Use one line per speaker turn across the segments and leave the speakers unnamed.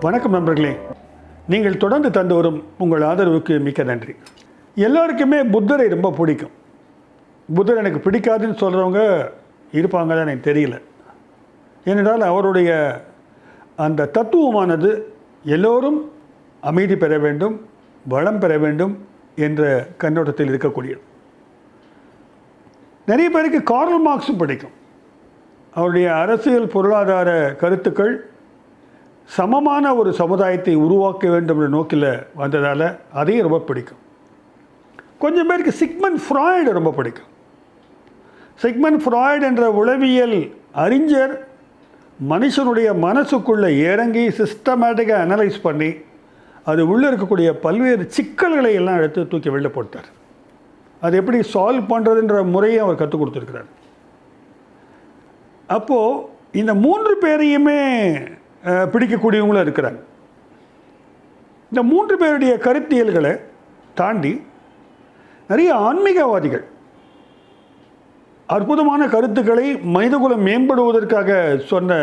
வணக்கம் நண்பர்களே, நீங்கள் தொடர்ந்து தந்து வரும் உங்கள் ஆதரவுக்கு மிக்க நன்றி. எல்லாருக்குமே புத்தரை ரொம்ப பிடிக்கும். புத்தர் எனக்கு பிடிக்காதுன்னு சொல்கிறவங்க இருப்பாங்க தான், எனக்கு தெரியல. ஏனென்றால் அவருடைய அந்த தத்துவமானது எல்லோரும் அமைதி பெற வேண்டும், வளம் பெற வேண்டும் என்ற கண்ணோட்டத்தில் இருக்கக்கூடியது. நிறைய பேருக்கு கார்ல் மார்க்ஸும் பிடிக்கும். அவருடைய அரசியல் பொருளாதார கருத்துக்கள் சமமான ஒரு சமுதாயத்தை உருவாக்க வேண்டும் என்ற நோக்கில் வந்ததால் அதையும் ரொம்ப பிடிக்கும். கொஞ்சம் பேருக்கு சிக்மண்ட் ஃப்ராய்டு ரொம்ப பிடிக்கும். சிக்மண்ட் ஃப்ராய்டு என்ற உளவியல் அறிஞர் மனுஷனுடைய மனசுக்குள்ளே இறங்கி சிஸ்டமேட்டிக்காக அனலைஸ் பண்ணி அது உள்ளே இருக்கக்கூடிய பல்வேறு சிக்கல்களை எல்லாம் எடுத்து தூக்கி வெளில போட்டார். அது எப்படி சால்வ் பண்ணுறதுன்ற முறையை அவர் கற்றுக் கொடுத்துருக்கிறார். அப்போது இந்த 3 பேரையுமே பிடிக்கக்கூடியவங்களும் இருக்கிறாங்க. இந்த 3 பேருடைய கருத்தியல்களை தாண்டி நிறைய ஆன்மீகவாதிகள் அற்புதமான கருத்துக்களை மனிதகுலம் மேம்படுவதற்காக சொன்ன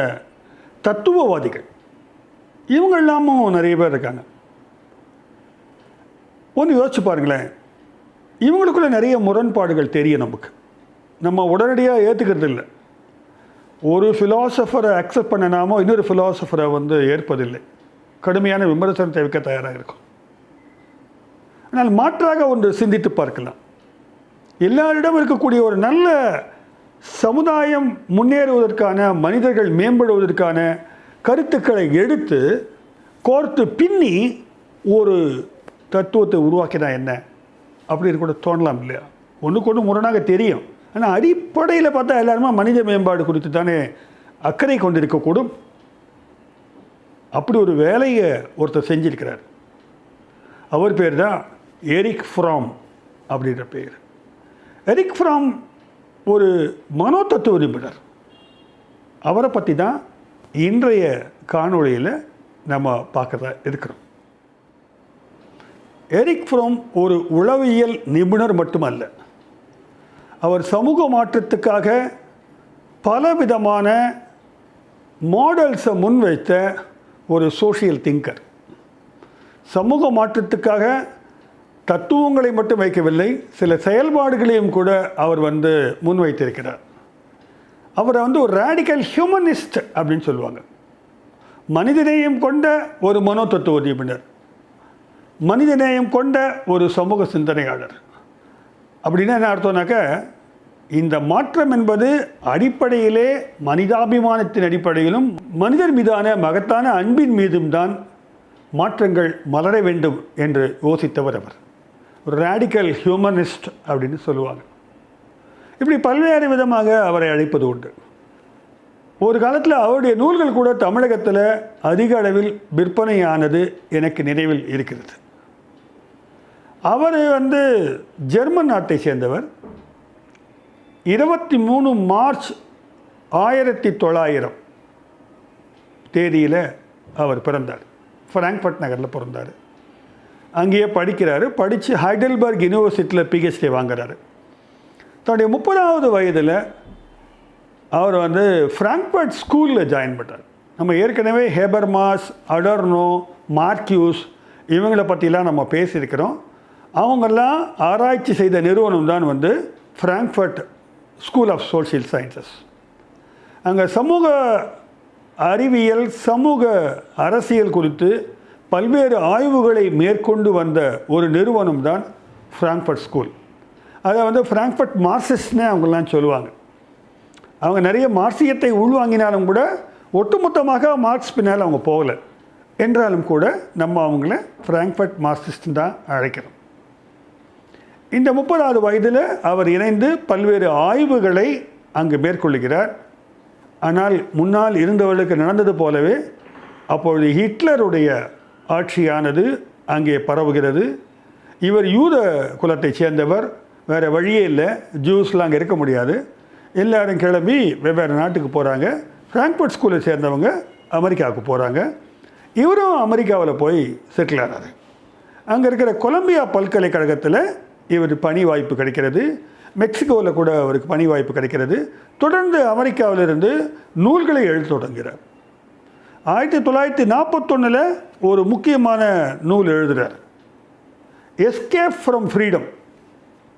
தத்துவவாதிகள் இவங்க எல்லாமும் நிறைய பேர் இருக்காங்க. ஒன்று யோசிச்சு பாருங்களேன், இவங்களுக்குள்ள நிறைய முரண்பாடுகள் தெரியும். நம்ம உடனடியாக ஏற்றுக்கிறது இல்லை. ஒரு ஃபிலாசபரை அக்செப்ட் பண்ணினாமோ இன்னொரு ஃபிலாசபரை ஏற்பதில்லை. கடுமையான விமர்சனத்தை வைக்க தயாராக இருக்கும். ஆனால் மாற்றாக ஒன்று சிந்தித்து பார்க்கலாம். எல்லாரிடம் இருக்கக்கூடிய ஒரு நல்ல சமுதாயம் முன்னேறுவதற்கான, மனிதர்கள் மேம்படுவதற்கான கருத்துக்களை எடுத்து கோர்த்து பின்னி ஒரு தத்துவத்தை உருவாக்கினா என்ன அப்படின்னு கூட தோணலாம் இல்லையா? ஒன்றுக்கு ஒன்று முரணாக தெரியும். ஆனால் அடிப்படையில் பார்த்தா எல்லாருமே மனித மேம்பாடு குறித்து தானே அக்கறை கொண்டிருக்கக்கூடும். அப்படி ஒரு வேலையை ஒருத்தர் செஞ்சிருக்கிறார். அவர் பேர் தான் எரிக் ஃப்ராம் அப்படின்ற பேர். எரிக் ஃப்ராம் ஒரு மனோதத்துவ நிபுணர். அவரை பற்றி தான் இன்றைய காணொளியில் நம்ம பார்க்க இருக்கிறோம். எரிக் ஃப்ராம் ஒரு உளவியல் நிபுணர் மட்டுமல்ல, அவர் சமூக மாற்றத்துக்காக பலவிதமான மாடல்ஸை முன்வைத்த ஒரு சோஷியல் திங்கர். சமூக மாற்றத்துக்காக தத்துவங்களை மட்டும் வைக்கவில்லை, சில செயல்பாடுகளையும் கூட அவர் முன்வைத்திருக்கிறார். அவரை ஒரு ரேடிக்கல் ஹியூமனிஸ்ட் அப்படின்னு சொல்லுவாங்க. மனிதநேயம் கொண்ட ஒரு மனோதத்துவ நிபுணர், மனிதநேயம் கொண்ட ஒரு சமூக சிந்தனையாளர். அப்படின்னா என்ன அர்த்தம்னாக்க, இந்த மாற்றம் என்பது அடிப்படையிலே மனிதாபிமானத்தின் அடிப்படையிலும் மனிதர் மீதான மகத்தான அன்பின் மீதும் தான் மாற்றங்கள் மலர வேண்டும் என்று யோசித்தவர் அவர். ஒரு ரேடிக்கல் ஹியூமனிஸ்ட் அப்படின்னு சொல்லுவாங்க. இப்படி பல்வேறு விதமாக அவரை அழைப்பது உண்டு. ஒரு காலத்தில் அவருடைய நூல்கள் கூட தமிழகத்தில் அதிக அளவில் விற்பனையானது எனக்கு நினைவில் இருக்கிறது. அவர் ஜெர்மன் நாட்டை சேர்ந்தவர். 23 மார்ச் 1900 தேதியில் அவர் பிறந்தார். ஃப்ராங்க்ஃபர்ட் நகரில் பிறந்தார். அங்கேயே படிக்கிறாரு. படித்து ஹைடல்பர்க் யூனிவர்சிட்டியில் PhD வாங்குறாரு. தன்னுடைய 30வது வயதில் அவர் ஃப்ராங்க்ஃபர்ட் ஸ்கூலில் ஜாயின் பண்ணார். நம்ம ஏற்கனவே ஹேபர்மாஸ், அடர்னோ, மார்க்யூஸ் இவங்களை பற்றிலாம் நம்ம பேசியிருக்கிறோம். அவங்கெல்லாம் ஆராய்ச்சி செய்த நிறுவனம் தான் Frankfurt School of Social Sciences. அங்கே சமூக அறிவியல், சமூக அரசியல் குறித்து பல்வேறு ஆய்வுகளை மேற்கொண்டு வந்த ஒரு நிறுவனம் தான் ஃப்ராங்க்ஃபர்ட் ஸ்கூல். அதை ஃப்ராங்க்ஃபர்ட் மார்க்சிஸ்ட்னே அவங்கெல்லாம் சொல்லுவாங்க. அவங்க நிறைய மார்க்சியத்தை உள்வாங்கினாலும் கூட ஒட்டுமொத்தமாக மார்க்ஸ் பின்னால் அவங்க போகலை என்றாலும் கூட நம்ம அவங்கள ஃப்ராங்க்ஃபர்ட் மார்க்சிஸ்ட் தான் அழைக்கிறோம். இந்த 30வது வயதில் அவர் இணைந்து பல்வேறு ஆய்வுகளை அங்கு மேற்கொள்கிறார். ஆனால் முன்னால் இருந்தவர்களுக்கு நடந்தது போலவே அப்பொழுது ஹிட்லருடைய ஆட்சியானது அங்கே பரவுகிறது. இவர் யூத குலத்தை சேர்ந்தவர், வேறு வழியே இல்லை, ஜூஸ்லாம் அங்கே இருக்க முடியாது. எல்லோரும் கிளம்பி வெவ்வேறு நாட்டுக்கு போகிறாங்க. ஃப்ராங்க்ஃபர்ட் ஸ்கூலை சேர்ந்தவங்க அமெரிக்காவுக்கு போகிறாங்க. இவரும் அமெரிக்காவில் போய் செட்டில் ஆகிறாரு. அங்கே இருக்கிற கொலம்பியா பல்கலைக்கழகத்தில் இவர் பணி வாய்ப்பு கிடைக்கிறது. மெக்சிகோவில் கூட அவருக்கு பணி வாய்ப்பு கிடைக்கிறது. தொடர்ந்து அமெரிக்காவிலிருந்து நூல்களை எழுத தொடங்குகிறார். 1941 ஒரு முக்கியமான நூல் எழுதுகிறார், எஸ்கேப் ஃப்ரம் ஃப்ரீடம்.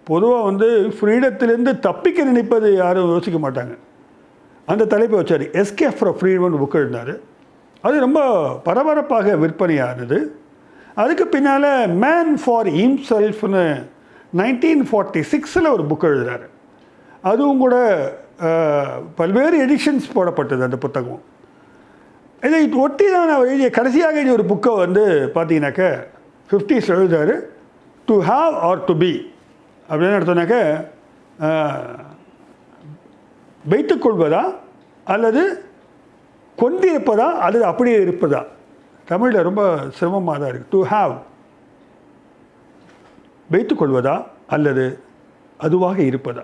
பொதுவாக வந்து ஃப்ரீடத்திலேருந்து தப்பிக்க நினைப்பது யாரும் யோசிக்க மாட்டாங்க. அந்த தலைப்பை வச்சார், எஸ்கேப் ஃப்ரம் ஃப்ரீடம்னு புக் எழுதினார். அது ரொம்ப பரபரப்பாக விற்பனையானது. அதுக்கு பின்னால் மேன் ஃபார் ஹிம்செல்ஃப்னு 1946 ஒரு புக் எழுதுகிறாரு. அதுவும் கூட பல்வேறு எடிஷன்ஸ் போடப்பட்டது அந்த புத்தகம். இதை ஒட்டி தான் நான் எழுதிய கடைசியாக எழுதிய ஒரு புக்கை வந்து பார்த்தீங்கன்னாக்க 50s எழுதுறாரு, to have or to be அப்படின்னு எடுத்தோன்னாக்க வைத்துக்கொள்வதா அல்லது கொண்டிருப்பதா அல்லது அப்படியே இருப்பதா. தமிழில் ரொம்ப சிரமமாக தான் இருக்குது. டு ஹாவ் வைத்துக்கொள்வதா அல்லது அதுவாக இருப்பதா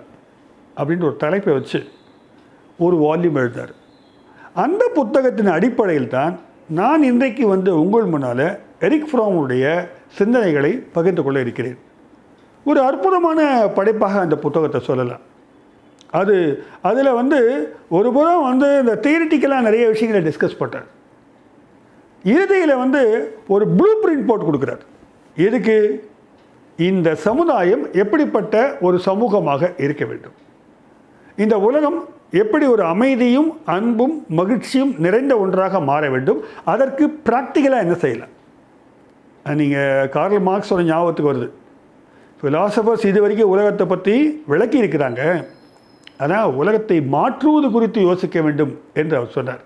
அப்படின்ற ஒரு தலைப்பை வச்சு ஒரு வால்யூம் எழுதார். அந்த புத்தகத்தின் அடிப்படையில் தான் நான் இன்றைக்கு வந்து உங்கள் முன்னால் எரிக் ஃப்ரோமுடைய சிந்தனைகளை பகிர்ந்து கொள்ள இருக்கிறேன். ஒரு அற்புதமான படைப்பாக அந்த புத்தகத்தை சொல்லலாம். அதில் வந்து ஒரு புறம் வந்து இந்த தியரிட்டிக்கலாக நிறைய விஷயங்களை டிஸ்கஸ் பண்ணார். இறுதியில் வந்து ஒரு ப்ளூ பிரிண்ட் போட்டு கொடுக்குறார். எதுக்கு? இந்த சமுதாயம் எப்படிப்பட்ட ஒரு சமூகமாக இருக்க வேண்டும், இந்த உலகம் எப்படி ஒரு அமைதியும் அன்பும் மகிழ்ச்சியும் நிறைந்த ஒன்றாக மாற வேண்டும், அதற்கு ப்ராக்டிக்கலாக என்ன செய்யலாம். நீங்கள் கார்ல் மார்க்ஸோட ஞாபகத்துக்கு வருது. ஃபிலாசபர்ஸ் இது வரைக்கும் உலகத்தை பற்றி விளக்கி இருக்கிறாங்க, ஆனால் உலகத்தை மாற்றுவது குறித்து யோசிக்க வேண்டும் என்று அவர் சொன்னார்.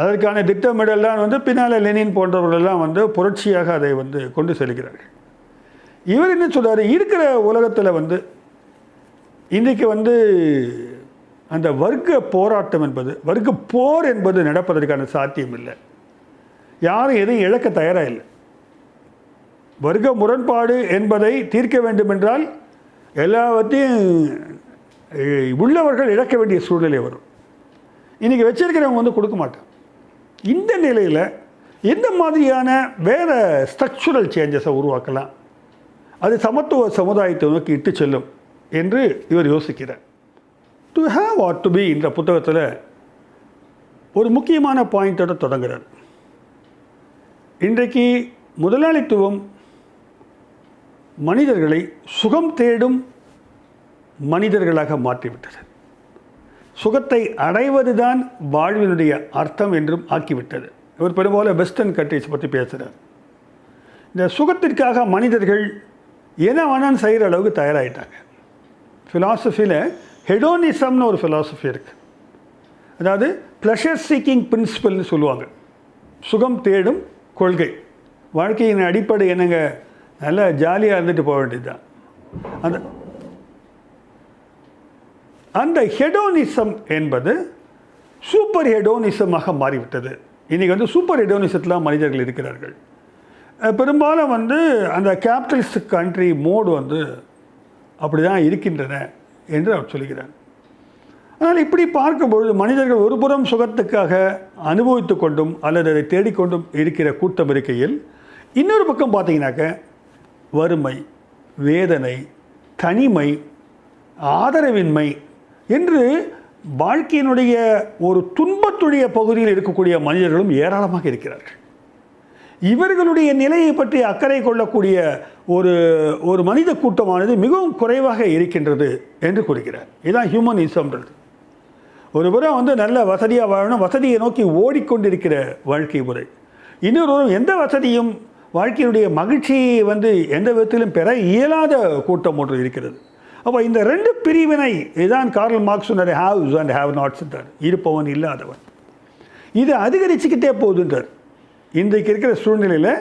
அதற்கான திட்டமிடலாம் வந்து பின்னால் லெனின் போன்றவர்களெல்லாம் வந்து புரட்சியாக அதை வந்து கொண்டு செல்கிறார்கள். இவர் என்ன சொல்கிறார், இருக்கிற உலகத்தில் வந்து இன்றைக்கு வந்து அந்த வர்க்க போராட்டம் என்பது, வர்க்க போர் என்பது நடப்பதற்கான சாத்தியம் இல்லை. யாரும் எதையும் இழக்க தயாராக இல்லை. வர்க்க முரண்பாடு என்பதை தீர்க்க வேண்டும் என்றால் எல்லாவற்றையும் உள்ளவர்கள் இழக்க வேண்டிய சூழ்நிலை வரும். இன்றைக்கி வச்சிருக்கிறவங்க வந்து கொடுக்க மாட்டாங்க. இந்த நிலையில் எந்த மாதிரியான வேறு ஸ்ட்ரக்சுரல் சேஞ்சஸை உருவாக்கலாம், அது சமத்துவ சமுதாயத்தை நோக்கி இட்டு செல்லும் என்று இவர் யோசிக்கிறார். To have or to be என்ற புத்தகத்தில் ஒரு முக்கியமான பாயிண்டோடு தொடங்குகிறார். இன்றைக்கு முதலாளித்துவம் மனிதர்களை சுகம் தேடும் மனிதர்களாக மாற்றிவிட்டது. சுகத்தை அடைவதுதான் வாழ்வினுடைய அர்த்தம் என்றும் ஆக்கிவிட்டது. இவர் பெரும்பாலும் வெஸ்டர்ன் கண்ட்ரிஸ் பற்றி பேசுகிறார். இந்த சுகத்திற்காக மனிதர்கள் என்ன வேணாலும் செய்கிற அளவுக்கு தயாராகிட்டாங்க. ஃபிலாசபியில் ஹெடோனிசம்னு ஒரு ஃபிலாசபி இருக்குது. அதாவது ப்ளஷர் சீக்கிங் பிரின்சிபல்னு சொல்லுவாங்க. சுகம் தேடும் கொள்கை. வாழ்க்கையின் அடிப்படை என்னங்க, நல்லா ஜாலியாக இருந்துட்டு போக வேண்டியது தான். அந்த ஹெடோனிசம் என்பது சூப்பர் ஹெடோனிசமாக மாறிவிட்டது. இன்றைக்கி வந்து சூப்பர் ஹெடோனிசத்தில் மனிதர்கள் இருக்கிறார்கள். பெரும்பாலும் வந்து அந்த கேபிட்டலிஸ்ட் கண்ட்ரி மோடு வந்து அப்படி தான் இருக்கின்றன என்று அவர் சொல்கிறார். ஆனால் இப்படி பார்க்கும்பொழுது மனிதர்கள் ஒரு புறம் சுகத்துக்காக அனுபவித்து கொண்டும் அல்லது அதை தேடிக்கொண்டும் இருக்கிற கூட்டம் இருக்கையில், இன்னொரு பக்கம் பார்த்தீங்கன்னாக்க வறுமை, வேதனை, தனிமை, ஆதரவின்மை என்று வாழ்க்கையினுடைய ஒரு துன்பத்துடைய பகுதியில் இருக்கக்கூடிய மனிதர்களும் ஏராளமாக இருக்கிறார்கள். இவர்களுடைய நிலையை பற்றி அக்கறை கொள்ளக்கூடிய ஒரு மனித கூட்டமானது மிகவும் குறைவாக இருக்கின்றது என்று கூறுகிறார். இதுதான் ஹியூமனிசம்ன்றது. ஒரு புறம் வந்து நல்ல வசதியாக வாழணும், வசதியை நோக்கி ஓடிக்கொண்டிருக்கிற வாழ்க்கை முறை. இன்னொரு எந்த வசதியும் வாழ்க்கையினுடைய மகிழ்ச்சியை வந்து எந்த விதத்திலும் பெற இயலாத கூட்டம் ஒன்று இருக்கிறது. அப்போ இந்த ரெண்டு பிரிவினை இதுதான் கார்ல் மார்க்ஸ் சொன்னார், ஹாவ்ஸ் அண்ட் ஹாவ் நாட்ஸ் என்றார். இருப்பவன் இல்லாதவன். இது அதிகரிச்சுக்கிட்டே போகுதுன்றார். இன்றைக்கு இருக்கிற சூழ்நிலையில்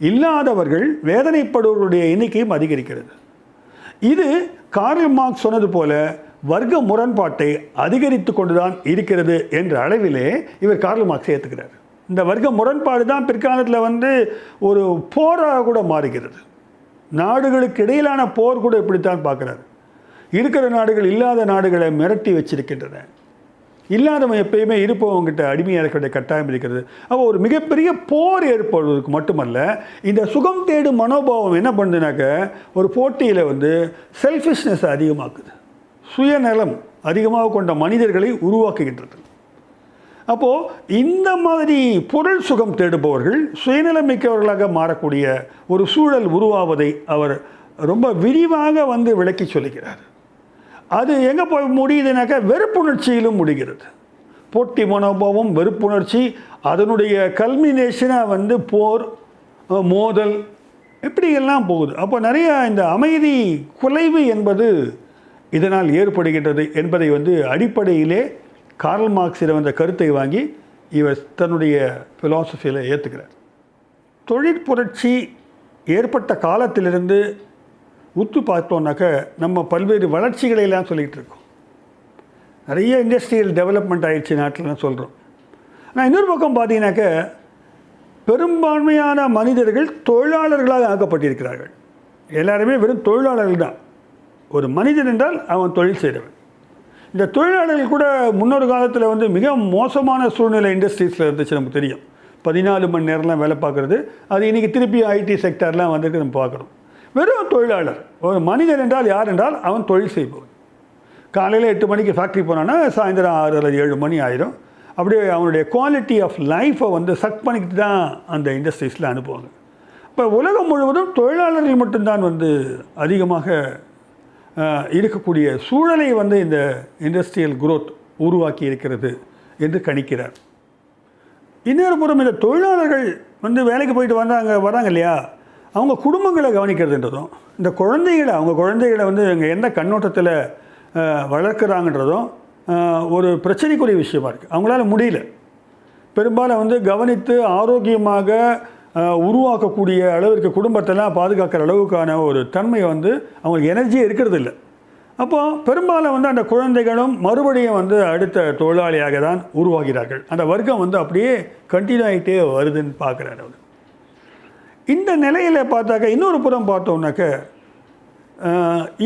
இல்லாதவர்கள் வேதனைப்படுவர்களுடைய எண்ணிக்கையும் அதிகரிக்கிறது. இது கார்ல் மார்க்ஸ் சொன்னது போல வர்க்க முரண்பாட்டை அதிகரித்து கொண்டுதான் இருக்கிறது என்ற அளவிலே இவர் கார்ல் மார்க்ஸை ஏற்றுக்கிறார். இந்த வர்க்க முரண்பாடு தான் பிற்காலத்தில் வந்து ஒரு போராக கூட மாறுகிறது. நாடுகளுக்கு இடையிலான போர் கூட இப்படித்தான் பார்க்குறாரு. இருக்கிற நாடுகள் இல்லாத நாடுகளை மிரட்டி வச்சிருக்கின்றன. இல்லாதவன் எப்பயுமே இருப்பவங்கிட்ட அடிமையாக இருக்கிற கட்டாயம் இருக்கிறது. அப்போ ஒரு மிகப்பெரிய போர் ஏற்படுவதற்கு மட்டுமல்ல, இந்த சுகம் தேடும் மனோபாவம் என்ன பண்ணுதுனாக்க ஒரு போட்டியில் வந்து செல்ஃபிஷ்னஸ் அதிகமாக்குது. சுயநலம் அதிகமாக கொண்ட மனிதர்களை உருவாக்குகின்றது. அப்போது இந்த மாதிரி பொருள் சுகம் தேடுபவர்கள் சுயநலமிக்கவர்களாக மாறக்கூடிய ஒரு சூழல் உருவாவதை அவர் ரொம்ப விரிவாக வந்து விளக்கி சொல்லுகிறார். அது எங்கே போய் முடியுதுனாக்கா வெறுப்புணர்ச்சியிலும் முடிகிறது. போட்டி மனோபாவம், வெறுப்புணர்ச்சி, அதனுடைய கல்மினேஷனாக வந்து போர், மோதல், இப்படியெல்லாம் போகுது. அப்போ நிறைய இந்த அமைதி குலைவு என்பது இதனால் ஏற்படுகின்றது என்பதை வந்து அடிப்படையிலே கார்ல் மார்க்ஸிடம் அந்த கருத்தை வாங்கி இவர் தன்னுடைய ஃபிலாசபியில் ஏற்றுக்கிறார். தொழிற்புரட்சி ஏற்பட்ட காலத்திலிருந்து உத்து பார்த்தோன்னாக்க நம்ம பல்வேறு வளர்ச்சிகளையெல்லாம் சொல்லிகிட்டு இருக்கோம். நிறைய இண்டஸ்ட்ரியல் டெவலப்மெண்ட் ஆகிடுச்சு நாட்டில்தான் சொல்கிறோம். ஆனால் இன்னொரு பக்கம் பார்த்தீங்கன்னாக்க பெரும்பான்மையான மனிதர்கள் தொழிலாளர்களாக ஆக்கப்பட்டிருக்கிறார்கள். எல்லாருமே வெறும் தொழிலாளர்கள் தான். ஒரு மனிதன் என்றால் அவன் தொழில் செய்கிறவன். இந்த தொழிலாளர்கள் கூட முன்னொரு காலத்தில் வந்து மிக மோசமான சூழ்நிலை இண்டஸ்ட்ரீஸில் இருந்துச்சு. நமக்கு தெரியும், 14 மணி நேரம்லாம் வேலை பார்க்குறது. அது இன்றைக்கி திருப்பி ஐடி செக்டர்லாம் வந்துட்டு நம்ம பார்க்குறோம். வெறும் தொழிலாளர். ஒரு மனிதன் என்றால் யார் என்றால் அவன் தொழில் செய்பவன். காலையில் 8 மணிக்கு ஃபேக்ட்ரி போனான்னா சாயந்தரம் 6 அல்லது 7 மணி ஆயிரும். அப்படியே அவனுடைய குவாலிட்டி ஆஃப் லைஃப்பை வந்து சக் பண்ணிக்கிட்டு தான் அந்த இண்டஸ்ட்ரீஸில் அனுப்புவாங்க. இப்போ உலகம் முழுவதும் தொழிலாளர்கள் மட்டும்தான் வந்து அதிகமாக இருக்கக்கூடிய சூழலை வந்து இந்த இண்டஸ்ட்ரியல் குரோத் உருவாக்கி இருக்கிறது என்று கணிக்கிறார். இன்னொரு புறம் இந்த தொழிலாளர்கள் வந்து வேலைக்கு போயிட்டு வராங்க இல்லையா, அவங்க குடும்பங்களை கவனிக்கிறதுன்றதும், இந்த அவங்க குழந்தைகளை வந்து இங்கே எந்த கண்ணோட்டத்தில் வளர்க்குறாங்கன்றதும் ஒரு பிரச்சனைக்குரிய விஷயமா இருக்குது. அவங்களால முடியல. பெரும்பாலும் வந்து கவனித்து ஆரோக்கியமாக உருவாக்கக்கூடிய அளவிற்கு குடும்பத்தெல்லாம் பாதுகாக்கிற அளவுக்கான ஒரு தன்மை வந்து அவங்களுக்கு எனர்ஜியே இருக்கிறது இல்லை. அப்போது பெரும்பாலும் வந்து அந்த குழந்தைகளும் மறுபடியும் வந்து அடுத்த தொழிலாளியாக தான் உருவாகிறார்கள். அந்த வர்க்கம் வந்து அப்படியே கண்டினியூ ஆகிட்டே வருதுன்னு பார்க்குறாரு அவர். இந்த நிலையில் பார்த்தாக்க இன்னொரு புறம் பார்த்தோம்னாக்க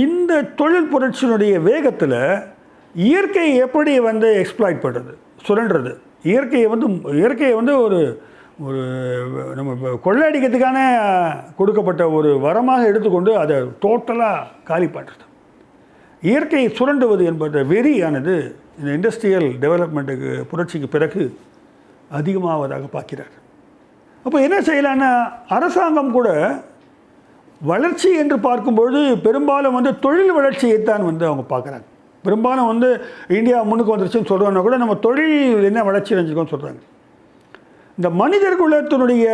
இந்த தொழில் புரட்சியினுடைய வேகத்தில் இயற்கையை எப்படி வந்து எக்ஸ்ப்ளாய்ட் பண்ணுறது, சுரண்டுறது, இயற்கையை வந்து ஒரு நம்ம கொள்ளையடிக்கிறதுக்கான கொடுக்கப்பட்ட ஒரு வரமாக எடுத்துக்கொண்டு அதை டோட்டலாக காலி பண்ணுறது, இயற்கையை சுரண்டுவது என்பது வெறியானது இந்த இண்டஸ்ட்ரியல் டெவலப்மெண்ட்டுக்கு புரட்சிக்கு பிறகு அதிகமாவதாக பார்க்கிறார். அப்போ என்ன செய்யலான்னா, அரசாங்கம் கூட வளர்ச்சி என்று பார்க்கும்பொழுது பெரும்பாலும் வந்து தொழில் வளர்ச்சியைத்தான் வந்து அவங்க பார்க்குறாங்க. பெரும்பாலும் வந்து இந்தியா முன்னுக்கு வந்துருச்சுன்னு சொல்கிறோன்னா கூட நம்ம தொழில் என்ன வளர்ச்சி அடைஞ்சிருக்கோன்னு சொல்கிறாங்க. இந்த மனிதர் குலத்தினுடைய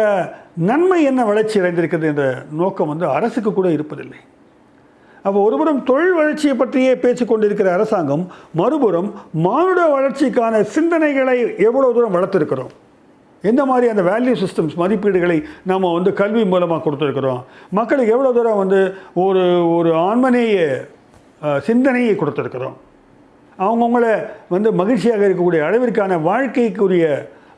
நன்மை என்ன வளர்ச்சி அடைந்திருக்கிறது என்ற நோக்கம் வந்து அரசுக்கு கூட இருப்பதில்லை. அப்போ ஒருபுறம் தொழில் வளர்ச்சியை பற்றியே பேச்சு கொண்டிருக்கிற அரசாங்கம், மறுபுறம் மானுட வளர்ச்சிக்கான சிந்தனைகளை எவ்வளோ தூரம் வளர்த்துருக்கிறோம், எந்த மாதிரி அந்த வேல்யூ சிஸ்டம்ஸ் மதிப்பீடுகளை நம்ம வந்து கல்வி மூலமாக கொடுத்துருக்குறோம், மக்களுக்கு எவ்வளோ தூரம் வந்து ஒரு ஆன்மநேய சிந்தனையை கொடுத்துருக்குறோம், அவங்கவுங்கள வந்து மகிழ்ச்சியாக இருக்கக்கூடிய அளவிற்கான வாழ்க்கைக்குரிய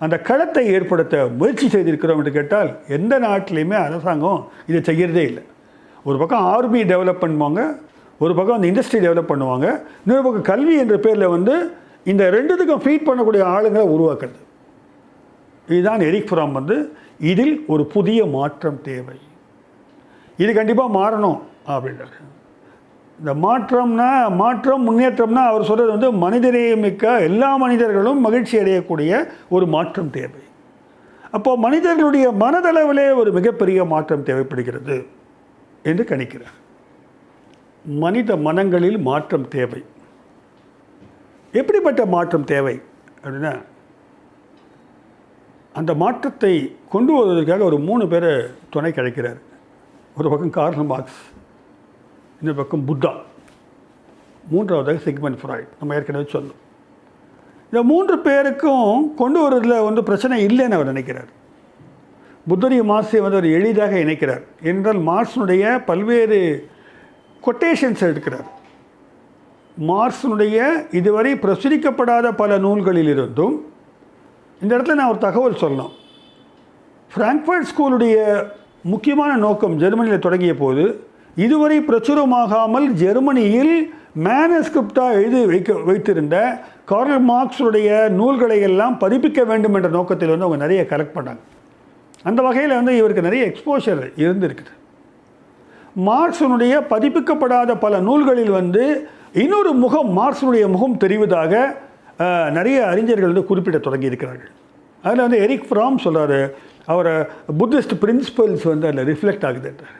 அந்த களத்தை ஏற்படுத்த முயற்சி செய்திருக்கிறோம் என்று கேட்டால் எந்த நாட்டிலையுமே அரசாங்கம் இதை செய்கிறதே இல்லை. ஒரு பக்கம் ஆர்மி டெவலப் பண்ணுவாங்க, ஒரு பக்கம் அந்த இண்டஸ்ட்ரி டெவலப் பண்ணுவாங்க, இன்னொரு பக்கம் கல்வி என்ற பேரில் வந்து இந்த ரெண்டுத்துக்கும் ஃபீட் பண்ணக்கூடிய ஆளுங்களை உருவாக்குறது. இதுதான் எரிக் ஃப்ராம் வந்து இதில் ஒரு புதிய மாற்றம் தேவை, இது கண்டிப்பாக மாறணும் அப்படின்றார். இந்த மாற்றம் முன்னேற்றம்னா அவர் சொல்கிறது வந்து மனிதநேயமிக்க எல்லா மனிதர்களும் மகிழ்ச்சி அடையக்கூடிய ஒரு மாற்றம் தேவை. அப்போது மனிதர்களுடைய மனதளவிலே ஒரு மிகப்பெரிய மாற்றம் தேவைப்படுகிறது என்று கணிக்கிறார். மனித மனங்களில் மாற்றம் தேவை. எப்படிப்பட்ட மாற்றம் தேவை அப்படின்னா, அந்த மாற்றத்தை கொண்டு வருவதற்காக ஒரு 3 பேரை துணை கிடைக்கிறார். ஒரு பக்கம் கார்ல் மார்க்ஸ், இந்த பக்கம் புத்தா, மூன்றாவதாக சிக்மண்ட் ஃப்ராய்ட். நம்ம ஏற்கனவே சொன்னோம். இந்த 3 பேருக்கும் கொண்டு வருவதில் வந்து பிரச்சனை இல்லைன்னு அவர் நினைக்கிறார். புத்தரையும் மார்க்ஸை வந்து அவர் எளிதாக இணைக்கிறார். என்றால் மார்க்ஸினுடைய பல்வேறு கொட்டேஷன்ஸ் எடுக்கிறார். மார்க்ஸினுடைய இதுவரை பிரசுரிக்கப்படாத பல நூல்களிலிருந்தும் இந்த இடத்துல நான் ஒரு தகவல் சொல்லணும். ஃப்ராங்க்ஃபர்ட் ஸ்கூலுடைய முக்கியமான நோக்கம் ஜெர்மனியில் தொடங்கிய போது இதுவரை பிரச்சுரமாகாமல் ஜெர்மனியில் மேனஸ்கிரிப்டாக எழுதி வைத்திருந்த கார்ல் மார்க்ஸுடைய நூல்களை எல்லாம் பதிப்பிக்க வேண்டும் என்ற நோக்கத்தில் வந்து அவங்க நிறைய கலெக்ட் பண்ணாங்க. அந்த வகையில் வந்து இவருக்கு நிறைய எக்ஸ்போஷர் இருந்திருக்குது. மார்க்ஸினுடைய பதிப்பிக்கப்படாத பல நூல்களில் வந்து இன்னொரு முகம், மார்க்ஸினுடைய முகம் தெரிவதாக நிறைய அறிஞர்கள் வந்து குறிப்பிட தொடங்கி இருக்கிறார்கள். அதில் வந்து எரிக் ஃப்ராம் சொல்கிறாரு, அவரை புத்திஸ்ட் பிரின்சிபல்ஸ் வந்து அதில் ரிஃப்ளெக்ட் ஆகுதுன்றார்.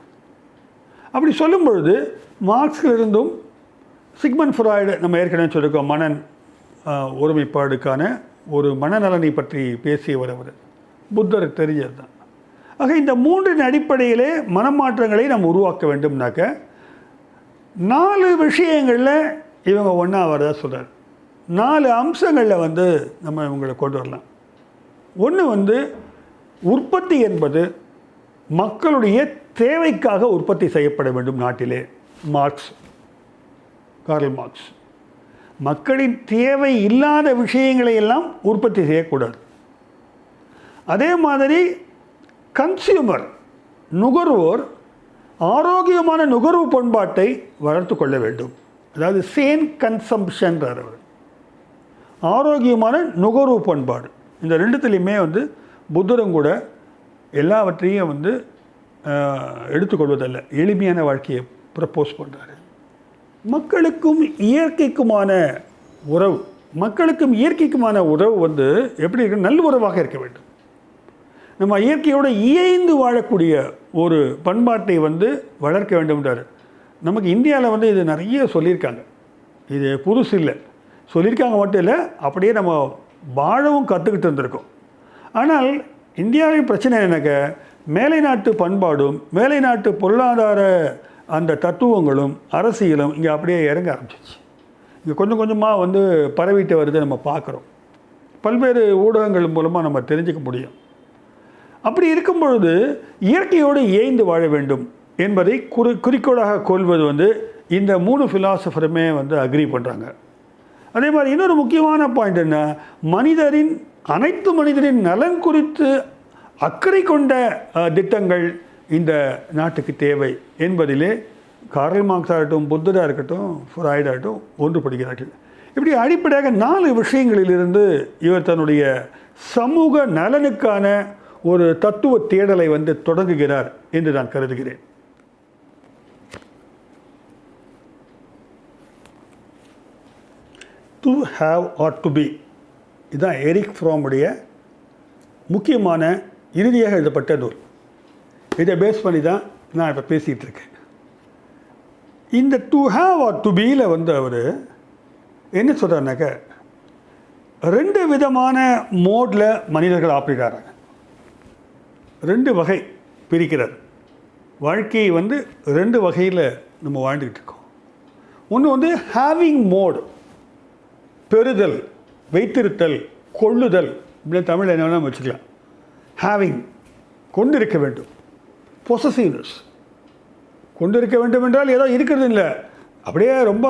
அப்படி சொல்லும் பொழுது மார்க்ஸிலிருந்தும் சிக்மண்ட் ஃப்ராய்டு, நம்ம ஏற்கனவே சொல்லியிருக்கோம், ஒருமைப்பாடுக்கான ஒரு மனநலனை பற்றி பேசியவர் அவர், புத்தருக்கு தெரிஞ்சது தான். ஆக இந்த 3 அடிப்படையிலே மனமாற்றங்களை நாம் உருவாக்க வேண்டும்னாக்க 4 விஷயங்களில் இவங்க ஒன்றா வரதா சொல்கிறார். 4 அம்சங்களில் வந்து நம்ம இவங்களை கொண்டு வரலாம். ஒன்று வந்து உற்பத்தி என்பது மக்களுடைய தேவைக்காக உற்பத்தி செய்யப்பட வேண்டும் நாட்டிலே. கார்ல் மார்க்ஸ் மக்களின் தேவை இல்லாத விஷயங்களை எல்லாம் உற்பத்தி செய்யக்கூடாது. அதே மாதிரி கன்சியூமர், நுகர்வோர் ஆரோக்கியமான நுகர்வு பண்பாட்டை வளர்த்து கொள்ள வேண்டும். அதாவது சேன் கன்சம்ஷன்றார் அவர். ஆரோக்கியமான நுகர்வு பண்பாடு, இந்த 2த்துலேயுமே வந்து புத்தரும் கூட எல்லாவற்றையும் வந்து எடுத்துக்கொள்வதல்ல, எளிமையான வாழ்க்கையை ப்ரப்போஸ் பண்ணுறாரு. மக்களுக்கும் இயற்கைக்குமான உறவு வந்து எப்படி இருக்கு, நல்ல உறவாக இருக்க வேண்டும். நம்ம இயற்கையோடு இயைந்து வாழக்கூடிய ஒரு பண்பாட்டை வந்து வளர்க்க வேண்டும்ன்றார். நமக்கு இந்தியாவில் வந்து இது நிறைய சொல்லியிருக்காங்க, இது புதுசு இல்லை, சொல்லியிருக்காங்க மட்டும் இல்லை, அப்படியே நம்ம வாழவும் கற்றுக்கிட்டு இருந்திருக்கோம். ஆனால் இந்தியாவின் பிரச்சனை என்னக்க, மேலை நாட்டு பண்பாடும் மேலை நாட்டு பொருளாதார அந்த தத்துவங்களும் அரசியலும் இங்கே அப்படியே இறங்க ஆரம்பிச்சிச்சு. இங்கே கொஞ்சம் கொஞ்சமாக வந்து பரவிட்டு வருது, நம்ம பார்க்குறோம். பல்வேறு ஊடகங்கள் மூலமாக நம்ம தெரிஞ்சுக்க முடியும். அப்படி இருக்கும் பொழுது இயற்கையோடு இயைந்து வாழ வேண்டும் என்பதை குறிக்கோளாக கொள்வது வந்து இந்த 3 ஃபிலாசபருமே வந்து அக்ரி பண்ணுறாங்க. அதே மாதிரி இன்னொரு முக்கியமான பாயிண்ட் என்ன, அனைத்து மனிதரின் நலன் குறித்து அக்கறை கொண்ட திட்டங்கள் இந்த நாட்டுக்கு தேவை என்பதிலே கார்ல் மார்க்ஸாக இருக்கட்டும், புத்தராக இருக்கட்டும், ஃப்ராய்டாகட்டும் ஒன்றுபடுகிறார்கள். இப்படி அடிப்படையாக 4 விஷயங்களிலிருந்து இவர் தன்னுடைய சமூக நலனுக்கான ஒரு தத்துவ தேடலை வந்து தொடங்குகிறார் என்று நான் கருதுகிறேன். To have or to be, இதுதான் எரிக் ஃப்ராமுடைய முக்கியமான இறுதியாக எழுதப்பட்ட நூல். இதை பேஸ் பண்ணி தான் நான் இப்போ பேசிகிட்டு இருக்கேன். இந்த டு ஹாவ் ஆர் டு பியில் வந்து அவர் என்ன சொல்கிறாருனாக்க, 2 விதமான மோடில் மனிதர்கள் ஆப்ரேட் ஆகிறாங்க. 2 வகை பிரிக்கிறார். வாழ்க்கையை வந்து 2 வகையில் நம்ம வாழ்ந்துக்கிட்டு இருக்கோம். ஒன்று வந்து ஹேவிங் மோடு, பெறுதல், வைத்திருத்தல், கொள்ளுதல், இப்படி தமிழில் என்ன வேணால் வச்சுக்கலாம். ஹேவிங், கொண்டிருக்க வேண்டும். பொசசிவ்னஸ், கொண்டிருக்க வேண்டும் என்றால் ஏதோ இருக்கிறது இல்லை, அப்படியே ரொம்ப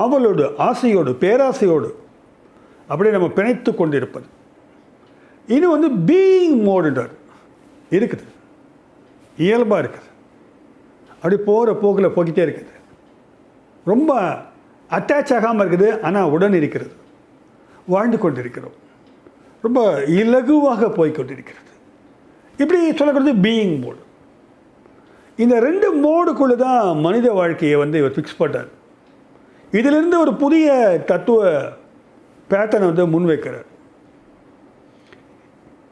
ஆவலோடு, ஆசையோடு, பேராசையோடு அப்படியே நம்ம பிணைத்து கொண்டிருப்பது. இன்னும் வந்து பீயிங் மோடுன்றார், இருக்குது, இயல்பாக இருக்குது, அப்படி போகிற போக்கில் போய்கிட்டே இருக்குது, ரொம்ப அட்டாச் ஆகாமல் இருக்குது, ஆனால் உடன் இருக்கிறது, வாழ்ந்து கொண்டிருக்கிறோம், ரொம்ப இலகுவாக போய்கொண்டிருக்கிறது. இப்படி சொல்லக்கூடாது பீயிங் மோடு. இந்த 2 மோடுக்குள்ளே தான் மனித வாழ்க்கையை வந்து இவர் ஃபிக்ஸ் பண்ணுறார். இதிலிருந்து ஒரு புதிய தத்துவ பேட்டர்னை வந்து முன்வைக்கிறார்.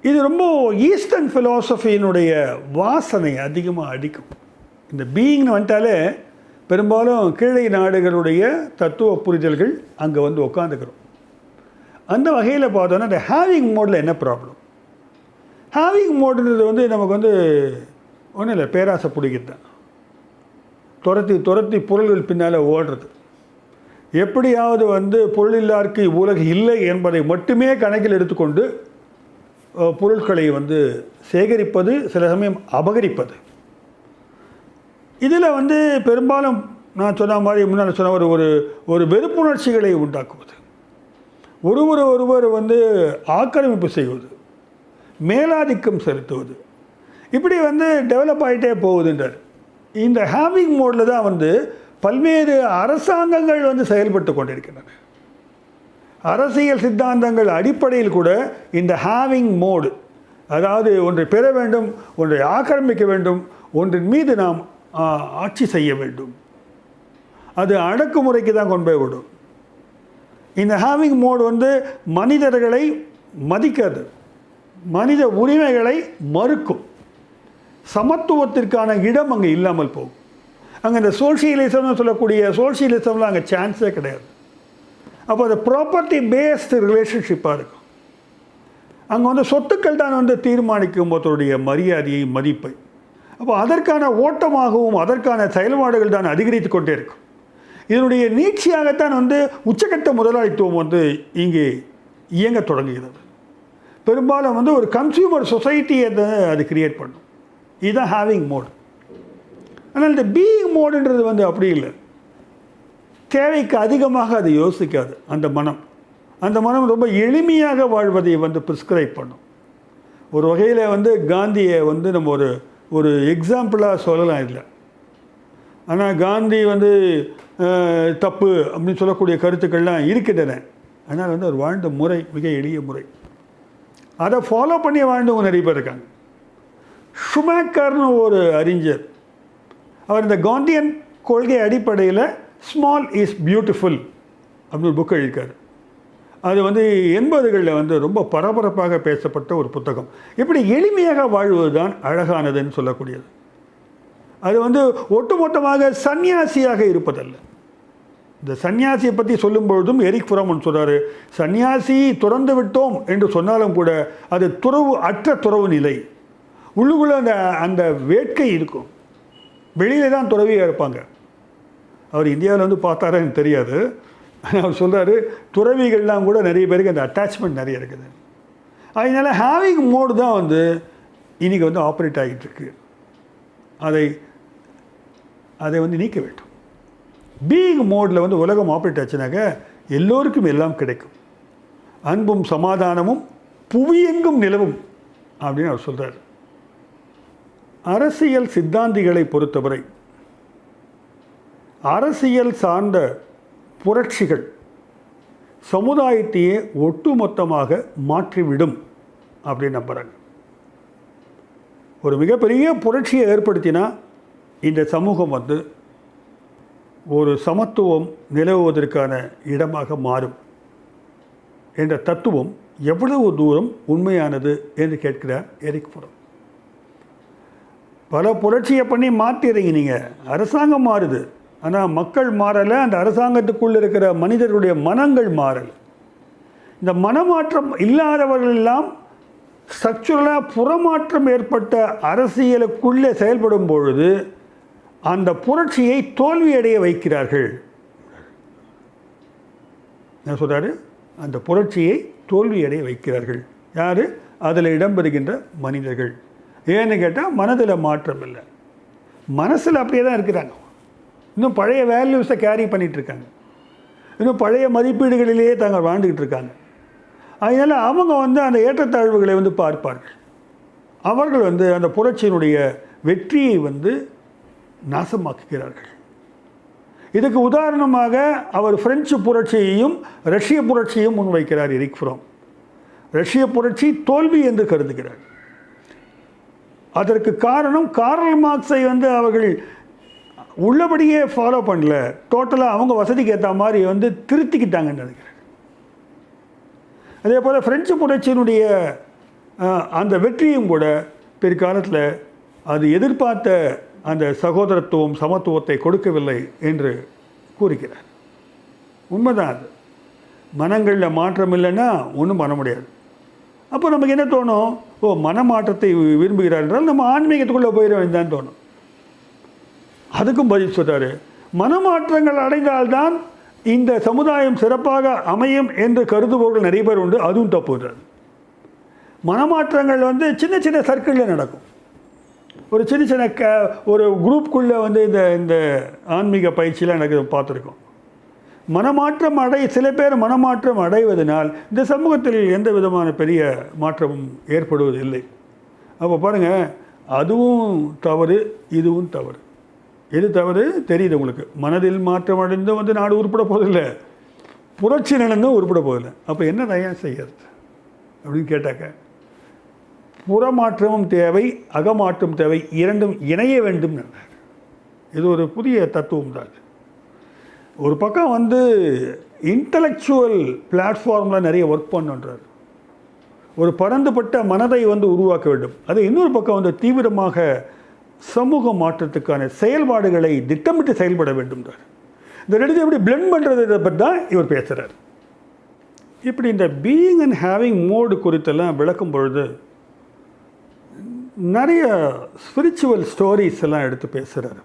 இது ரொம்ப ஈஸ்டர்ன் ஃபிலாசபியினுடைய வாசனை அதிகமாக அடிக்கும். இந்த பீயிங்னு வந்துட்டாலே பெரும்பாலும் கீழே நாடுகளுடைய தத்துவ புரிதல்கள் அங்கே வந்து உட்காந்துக்கிறோம். அந்த வகையில் பார்த்தோன்னா இந்த ஹேவிங் மோடில் என்ன ப்ராப்ளம்? ஹேவிங் மோடுன்றது வந்து நமக்கு வந்து ஒன்றும் இல்லை, பேராசை பிடிக்கிறது தான், துரத்தி பொருள்கள் பின்னால் ஓடுறது, எப்படியாவது வந்து பொருளில்லாருக்கு உலகு இல்லை என்பதை மட்டுமே கணக்கில் எடுத்துக்கொண்டு பொருட்களை வந்து சேகரிப்பது, சில சமயம் அபகரிப்பது. இதில் வந்து பெரும்பாலும் நான் சொன்ன மாதிரி முன்னால் சொன்ன ஒரு வெறுப்புணர்ச்சிகளை உண்டாக்குவது, ஒருவர் வந்து ஆக்கிரமிப்பு செய்வது, மேலாதிக்கம் செலுத்துவது, இப்படி வந்து டெவலப் ஆகிட்டே போகுதுன்றார். இந்த ஹேவிங் மோடில் தான் வந்து பல்வேறு அரசாங்கங்கள் வந்து செயல்பட்டு கொண்டிருக்கின்றன. அரசியல் சித்தாந்தங்கள் அடிப்படையில் கூட இந்த ஹேவிங் மோடு, அதாவது ஒன்றை பெற வேண்டும், ஒன்றை ஆக்கிரமிக்க வேண்டும், ஒன்றின் மீது நாம் ஆட்சி செய்ய வேண்டும், அது அடக்குமுறைக்கு தான் கொண்டு போய் விடும். இந்த ஹேவிங் மோட் வந்து மனிதர்களை மதிக்காது, மனித உரிமைகளை மறுக்கும், சமத்துவத்திற்கான இடம் அங்கே இல்லாமல் போகும். அங்கே இந்த சோஷியலிசம்னு சொல்லக்கூடிய சோஷியலிசம்லாம் அங்கே சான்ஸே கிடையாது. அப்போ அது ப்ராப்பர்ட்டி பேஸ்டு ரிலேஷன்ஷிப்பாக இருக்கும். அங்கே வந்து சொத்துக்கள் தான் வந்து தீர்மானிக்கும் போதோடைய மரியாதையை, மதிப்பை. அப்போ அதற்கான ஓட்டமாகவும் அதற்கான செயல்பாடுகள் தான் அதிகரித்து கொண்டே இருக்கும். இதனுடைய நீட்சியாகத்தான் வந்து உச்சக்கட்ட முதலாளித்துவம் வந்து இங்கே இயங்க தொடங்குகிறது. பெரும்பாலும் வந்து ஒரு கன்சியூமர் சொசைட்டியை அது கிரியேட் பண்ணும். இதுதான் ஹேவிங் மோட். ஆனால் இந்த பீயிங் மோடுன்றது வந்து அப்படி இல்லை. தேவைக்கு அதிகமாக அது யோசிக்காது. அந்த மனம் ரொம்ப எளிமையாக வாழ்வதை வந்து ப்ரிஸ்கிரைப் பண்ணும். ஒரு வகையில் வந்து காந்தியை வந்து நம்ம ஒரு எக்ஸாம்பிளாக சொல்லலாம் இல்லை. ஆனால் காந்தி வந்து தப்பு அப்படின்னு சொல்லக்கூடிய கருத்துக்கள்லாம் இருக்கின்றன. ஆனால் வந்து அவர் வாழ்ந்த முறை மிக எளிய முறை. அதை ஃபாலோ பண்ணி வாழ்ந்தவங்க நிறைய பேர் இருக்காங்க. ஷுமேக்கர்னு ஒரு அறிஞர், அவர் இந்த காந்தியன் கொள்கை அடிப்படையில் ஸ்மால் இஸ் பியூட்டிஃபுல் அப்படின்னு ஒரு புக் எழுதியிருக்காரு. அது வந்து 80களில் வந்து ரொம்ப பரபரப்பாக பேசப்பட்ட ஒரு புத்தகம். எப்படி எளிமையாக வாழ்வது தான் அழகானதுன்னு சொல்லக்கூடியது. அது வந்து ஒட்டுமொத்தமாக சன்னியாசியாக இருப்பதல்ல. இந்த சன்னியாசியை பற்றி சொல்லும்பொழுதும் எரிக் ஃப்ரோமன் சொல்கிறார், சன்னியாசி துறந்து விட்டோம் என்று சொன்னாலும் கூட அது துறவு அற்ற துறவு நிலை. உள்ளுக்குள்ளே அந்த வேட்கை இருக்கும். வெளியில தான் துறவியாக இருப்பாங்க. அவர் இந்தியாவில் வந்து பார்த்தாரா எனக்கு தெரியாது. ஆனால் அவர் சொல்கிறாரு, துறவிகள்லாம் கூட நிறைய பேருக்கு அந்த அட்டாச்மெண்ட் நிறைய இருக்குது. அதனால் ஹேவிங் மோடு தான் வந்து இன்றைக்கி வந்து ஆப்ரேட் ஆகிட்டுருக்கு. அதை வந்து நீக்க வேண்டும். பீயிங் மோடில் வந்து உலகம் ஆப்ரேட் ஆச்சுனாக்க எல்லோருக்கும் எல்லாம் கிடைக்கும். அன்பும் சமாதானமும் புவியெங்கும் நிலவும் அப்படின்னு அவர் சொல்கிறார். அரசியல் சித்தாந்திகளை பொறுத்தவரை அரசியல் சார்ந்த புரட்சிகள் சமுதாயத்தையே ஒட்டுமொத்தமாக மாற்றிவிடும் அப்படின்னு நம்புகிறாங்க. ஒரு மிகப்பெரிய புரட்சியை ஏற்படுத்தினா இந்த சமூகம் வந்து ஒரு சமத்துவம் நிலவுவதற்கான இடமாக மாறும் என்ற தத்துவம் எவ்வளவு தூரம் உண்மையானது என்று கேட்கிறார் எரிக் ஃப்ரோமன். பல புரட்சியை பண்ணி மாற்றிடுறீங்க நீங்கள், அரசாங்கம் மாறுது, ஆனால் மக்கள் மாறலை. அந்த அரசாங்கத்துக்குள்ளே இருக்கிற மனிதர்களுடைய மனங்கள் மாறலை. இந்த மனமாற்றம் இல்லாதவர்கள் எல்லாம் ஸ்ட்ரக்சுரலாக புறமாற்றம் ஏற்பட்ட அரசியலுக்குள்ளே செயல்படும் பொழுது அந்த புரட்சியை தோல்வியடைய வைக்கிறார்கள். என்ன சொல்கிறாரு? அந்த புரட்சியை தோல்வியடைய வைக்கிறார்கள். யார்? அதில் இடம்பெறுகின்ற மனிதர்கள். ஏன்னு கேட்டால் மனதில் மாற்றம் இல்லை, மனசில் அப்படியே தான் இருக்கிறாங்க. இன்னும் பழைய வேல்யூஸை கேரி பண்ணிகிட்ருக்காங்க. இன்னும் பழைய மதிப்பீடுகளிலேயே தாங்கள் வாழ்ந்துக்கிட்டு இருக்காங்க. அதனால் அவங்க வந்து அந்த ஏற்றத்தாழ்வுகளை வந்து பார்ப்பார்கள். அவர்கள் வந்து அந்த புரட்சியினுடைய வெற்றியை வந்து நாசமாக்குகிறார்கள். இதுக்கு உதாரணமாக அவர் பிரெஞ்சு புரட்சியையும் ரஷ்ய புரட்சியையும் முன்வைக்கிறார் எரிக் ஃப்ரோமன். ரஷ்ய புரட்சி தோல்வி என்று கருதுகிறார். அதற்கு காரணம் கார்ல் மார்க்ஸை வந்து அவர்கள் உள்ளபடியே ஃபாலோ பண்ணல, டோட்டலாக அவங்க வசதிக்கு ஏற்ற மாதிரி வந்து திருத்திக்கிட்டாங்கன்னு நினைக்கிறேன். அதே போல் பிரெஞ்சு புரட்சியினுடைய அந்த வெற்றியும் கூட பிற்காலத்தில் அது எதிர்பார்த்த அந்த சகோதரத்துவம் சமத்துவத்தை கொடுக்கவில்லை என்று கூறுகிறார். உண்மைதான். அது மனங்களில் மாற்றம் இல்லைன்னா ஒன்றும் பண்ண முடியாது. அப்போ நமக்கு என்ன தோணும்? ஓ, மனமாற்றத்தை விரும்புகிறார் என்றால் நம்ம ஆன்மீகத்துக்குள்ளே போயிட வேண்டான்னு தோணும். அதுக்கும் பதில் சொல்கிறாரு, மனமாற்றங்கள் அடைந்தால்தான் இந்த சமுதாயம் சிறப்பாக அமையும் என்று கருதுபவர்கள் நிறைய பேர் உண்டு. அதுவும் தப்புன்றார். மனமாற்றங்கள் வந்து சின்ன சின்ன சர்க்கிளில் நடக்கும். ஒரு சின்ன சின்ன ஒரு குரூப்புக்குள்ளே வந்து இந்த ஆன்மீக பயிற்சியெலாம் எனக்கு பார்த்துருக்கோம். மனமாற்றம் சில பேர் மனமாற்றம் அடைவதனால் இந்த சமூகத்தில் எந்த விதமான பெரிய மாற்றமும் ஏற்படுவதில்லை. அப்போ பாருங்கள், அதுவும் தவறு, இதுவும் தவறு. எது தவறு தெரியுது உங்களுக்கு? மனதில் மாற்றம் அடைந்து வந்து நாடு உருப்பட போவதில்லை, புரட்சி நடந்தும் உருப்பட போவதில்லை. அப்போ என்ன தயார் செய்கிறது அப்படின்னு கேட்டாக்க, புறமாற்றமும் தேவை, அகமாற்றம் தேவை, இரண்டும் இணைய வேண்டும். இது ஒரு புதிய தத்துவம் தான். ஒரு பக்கம் வந்து இன்டலெக்சுவல் பிளாட்ஃபார்மில் நிறைய ஒர்க் பண்ணுன்றார். ஒரு பரந்துபட்ட மனதை வந்து உருவாக்க வேண்டும். அது இன்னொரு பக்கம் வந்து தீவிரமாக சமூக மாற்றத்துக்கான செயல்பாடுகளை திட்டமிட்டு செயல்பட வேண்டும்ன்றார். இந்த ரெண்டு எப்படி பிளெண்ட் பண்ணுறதை பற்றி தான் இவர் பேசுகிறார். இப்படி இந்த பீயிங் அண்ட் ஹேவிங் மோடு குறித்தெல்லாம் விளக்கும் பொழுது நிறைய ஸ்பிரிச்சுவல் ஸ்டோரிஸ் எல்லாம் எடுத்து பேசுகிறார்.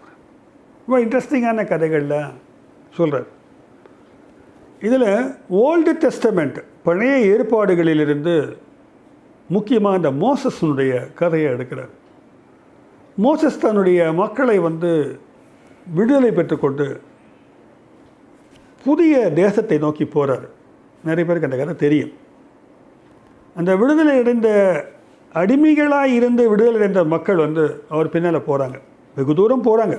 ரொம்ப இன்ட்ரெஸ்டிங்கான கதைகள்லாம் சொல்கிறார். இதில் ஓல்டு டெஸ்டமெண்ட் பழைய ஏற்பாடுகளிலிருந்து முக்கியமாக இந்த மோசஸனுடைய கதையை எடுக்கிறார். மோசஸ் தன்னுடைய மக்களை வந்து விடுதலை பெற்றுக்கொண்டு புதிய தேசத்தை நோக்கி போகிறார். நிறைய பேருக்கு அந்த கதை தெரியும். அந்த விடுதலை அடைந்த அடிமைகளாக இருந்து விடுதலை அடைந்த மக்கள் வந்து அவர் பின்னால் போகிறாங்க. வெகு தூரம் போகிறாங்க.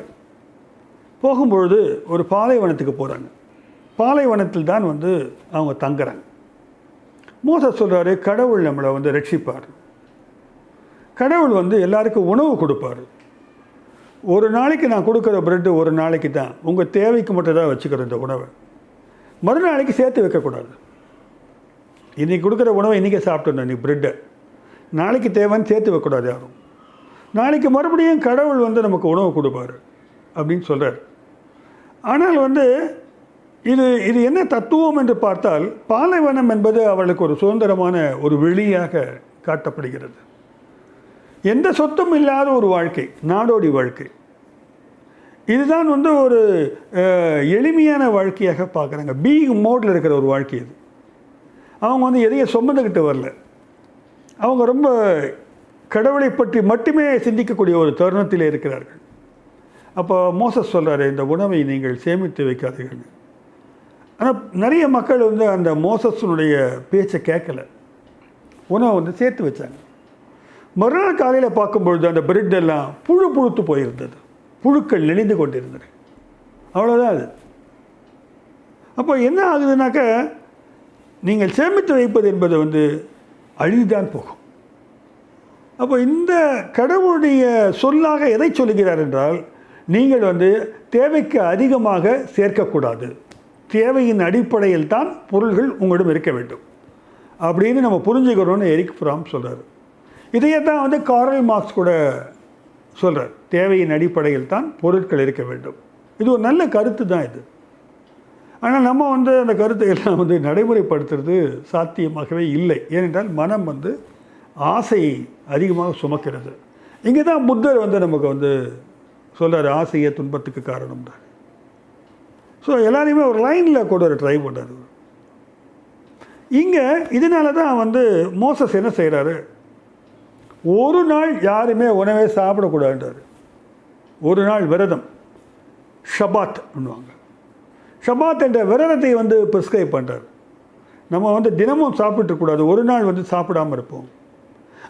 போகும்பொழுது ஒரு பாலைவனத்துக்கு போகிறாங்க. பாலைவனத்தில் தான் வந்து அவங்க தங்குறாங்க. மோசஸ் சொல்கிறாரு, கடவுள் நம்மளை வந்து ரட்சிப்பார். கடவுள் வந்து எல்லாருக்கும் உணவு கொடுப்பார். ஒரு நாளைக்கு நான் கொடுக்குற பிரெட்டு ஒரு நாளைக்கு தான், உங்கள் தேவைக்கு மட்டும் தான் வச்சுக்கிற இந்த உணவை. மறுநாளைக்கு சேர்த்து வைக்கக்கூடாது. இன்றைக்கி கொடுக்குற உணவை இன்றைக்கி சாப்பிட்டோம், நீ பிரெட்டை நாளைக்கு தேவைன்னு சேர்த்து வைக்கக்கூடாது யாரும். நாளைக்கு மறுபடியும் கடவுள் வந்து நமக்கு உணவு கொடுப்பார் அப்படின்னு சொல்கிறார். ஆனால் வந்து இது என்ன தத்துவம் என்று பார்த்தால், பாலைவனம் என்பது அவளுக்கு ஒரு சுதந்திரமான ஒரு வெளியாக காட்டப்படுகிறது. எந்த சொத்தும் இல்லாத ஒரு வாழ்க்கை, நாடோடி வாழ்க்கை. இதுதான் வந்து ஒரு எளிமையான வாழ்க்கையாக பார்க்குறாங்க. பீயிங் மோடில் இருக்கிற ஒரு வாழ்க்கை இது. அவங்க வந்து எதையும் சுமந்துக்கிட்டு வரல. அவங்க ரொம்ப கடவுளை பற்றி மட்டுமே சிந்திக்கக்கூடிய ஒரு தருணத்தில் இருக்கிறார்கள். அப்போ மோசஸ் சொல்கிறாரு, இந்த உணவை நீங்கள் சேமித்து வைக்காதீர்கள். ஆனால் நிறைய மக்கள் வந்து அந்த மோசஸனுடைய பேச்சை கேட்கலை. உணவை வந்து சேர்த்து வச்சாங்க. மறுநாள் காலையில் பார்க்கும்பொழுது அந்த பிரெட் எல்லாம் புழுத்து போயிருந்தது. புழுக்கள் நெளிந்து கொண்டிருந்தது. அவ்வளோதான் அது. அப்போ என்ன ஆகுதுனாக்க, நீங்கள் சேமித்து வைப்பது என்பது வந்து அழிந்துதான் போகும். அப்போ இந்த கடவுளுடைய சொல்லாக எதை சொல்லுகிறார் என்றால், நீங்கள் வந்து தேவைக்கு அதிகமாக சேர்க்கக்கூடாது. தேவையின் அடிப்படையில் தான் பொருள்கள் உங்களிடம் இருக்க வேண்டும் அப்படின்னு நம்ம புரிஞ்சுக்கிறோன்னு எரிக் ஃப்ராம் சொல்கிறார். இதையே தான் வந்து கார்ல் மார்க்ஸ் கூட சொல்கிறார். தேவையின் அடிப்படையில் தான் பொருட்கள் இருக்க வேண்டும். இது ஒரு நல்ல கருத்து தான் இது. ஆனால் நம்ம வந்து அந்த கருத்தை எல்லாம் வந்து நடைமுறைப்படுத்துறது சாத்தியமாகவே இல்லை. ஏனென்றால் மனம் வந்து ஆசை அதிகமாக சுமக்கிறது. இங்கே தான் புத்தர் வந்து நமக்கு வந்து சொல்கிறார், ஆசையே துன்பத்துக்கு காரணம் தான். ஸோ எல்லாரையுமே ஒரு லைனில் கூட ஒரு ட்ரை பண்ணுறாரு. இங்கே இதனால தான் வந்து மோசஸ் என்ன செய்கிறாரு, ஒரு நாள் யாருமே உணவே சாப்பிடக்கூடாதுன்றார். ஒரு நாள் விரதம், ஷபாத் பண்ணுவாங்க. ஷபாத் என்ற விரதத்தை வந்து ப்ரிஸ்கிரைப் பண்ணுறாரு. நம்ம வந்து தினமும் சாப்பிட்டுக்கூடாது, ஒரு நாள் வந்து சாப்பிடாமல் இருப்போம்.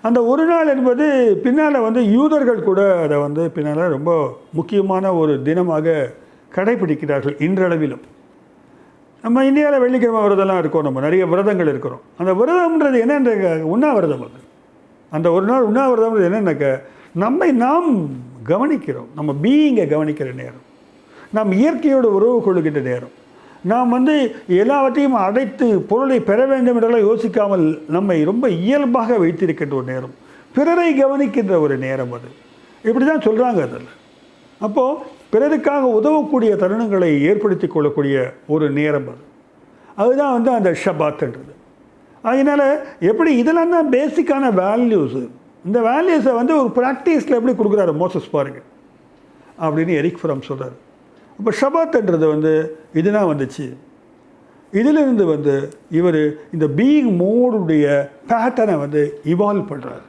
அந்த ஒரு நாள் என்பது பின்னால் வந்து யூதர்கள் கூட அதை வந்து பின்னால் ரொம்ப முக்கியமான ஒரு தினமாக கடைபிடிக்கிறார்கள் இன்றளவிலும். நம்ம இந்தியாவில் வெள்ளிக்கிழமை விரதம்லாம் இருக்கோம், நம்ம நிறைய விரதங்கள் இருக்கிறோம். அந்த விரதம்ன்றது என்னென்ற உண்ணாவிரதம். அது அந்த ஒரு நாள் உண்ணாவிரதம்ன்றது என்னென்னாக்க, நம்மை நாம் கவனிக்கிறோம். நம்ம பீயிங்கை கவனிக்கிற நேரம், நாம் இயற்கையோடு உறவு கொள்ளுகின்ற நேரம், நாம் வந்து எல்லாவற்றையும் அடைத்து பொருளை பெற வேண்டும் என்றெல்லாம் யோசிக்காமல் நம்மை ரொம்ப இயல்பாக வைத்திருக்கின்ற ஒரு நேரம், பிறரை கவனிக்கின்ற ஒரு நேரம். அது இப்படி தான் சொல்கிறாங்க அதில். அப்போது பிறருக்காக உதவக்கூடிய தருணங்களை ஏற்படுத்தி கொள்ளக்கூடிய ஒரு நேரம் அது. அதுதான் வந்து அந்த ஷபாத்ன்றது. அதனால் எப்படி இதெல்லாம் தான் பேசிக்கான வேல்யூஸு. இந்த வேல்யூஸை வந்து ஒரு ப்ராக்டிஸில் எப்படி கொடுக்குறாரு மோசஸ் பாருங்கள் அப்படின்னு எரிக் ஃப்ராம் சொல்கிறார். அப்போ ஷபாத்ன்றது வந்து இதுதான் வந்துச்சு. இதிலிருந்து வந்து இவர் இந்த பீயிங் மோடுடைய பேட்டர்னை வந்து இவால்வ் பண்ணுறார்.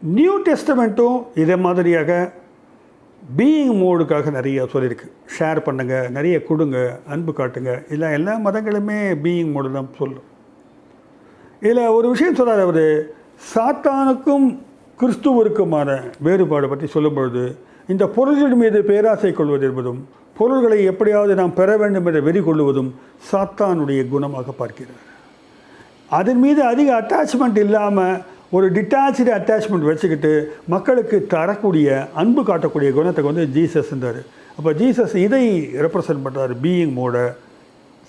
நியூ டெஸ்டமெண்ட்டும் இதே மாதிரியாக பீயிங் மோடுக்காக நிறைய சொல்லியிருக்கு. ஷேர் பண்ணுங்கள், நிறைய கொடுங்க, அன்பு காட்டுங்க. இல்லை எல்லா மதங்களுமே பீயிங் மோடு தான் சொல்லும். இதில் ஒரு விஷயம் சொல்கிறார் அவர், சாத்தானுக்கும் கிறிஸ்துவருக்குமான வேறுபாடு பற்றி சொல்லும்பொழுது, இந்த பொருள்கள் மீது பேராசை கொள்வது என்பதும் பொருள்களை எப்படியாவது நாம் பெற வேண்டும் என்ற வெறி கொள்வதும் சாத்தானுடைய குணமாக பார்க்கிறார். அதன் மீது அதிக அட்டாச்மெண்ட் இல்லாமல் ஒரு டிட்டாச்சு அட்டாச்மெண்ட் வச்சுக்கிட்டு மக்களுக்கு தரக்கூடிய அன்பு காட்டக்கூடிய குணத்தை வந்து ஜீசஸ்ன்றார். அப்போ ஜீசஸ் இதை ரெப்ரசன்ட் பண்ணுறாரு, பீயிங் மோட.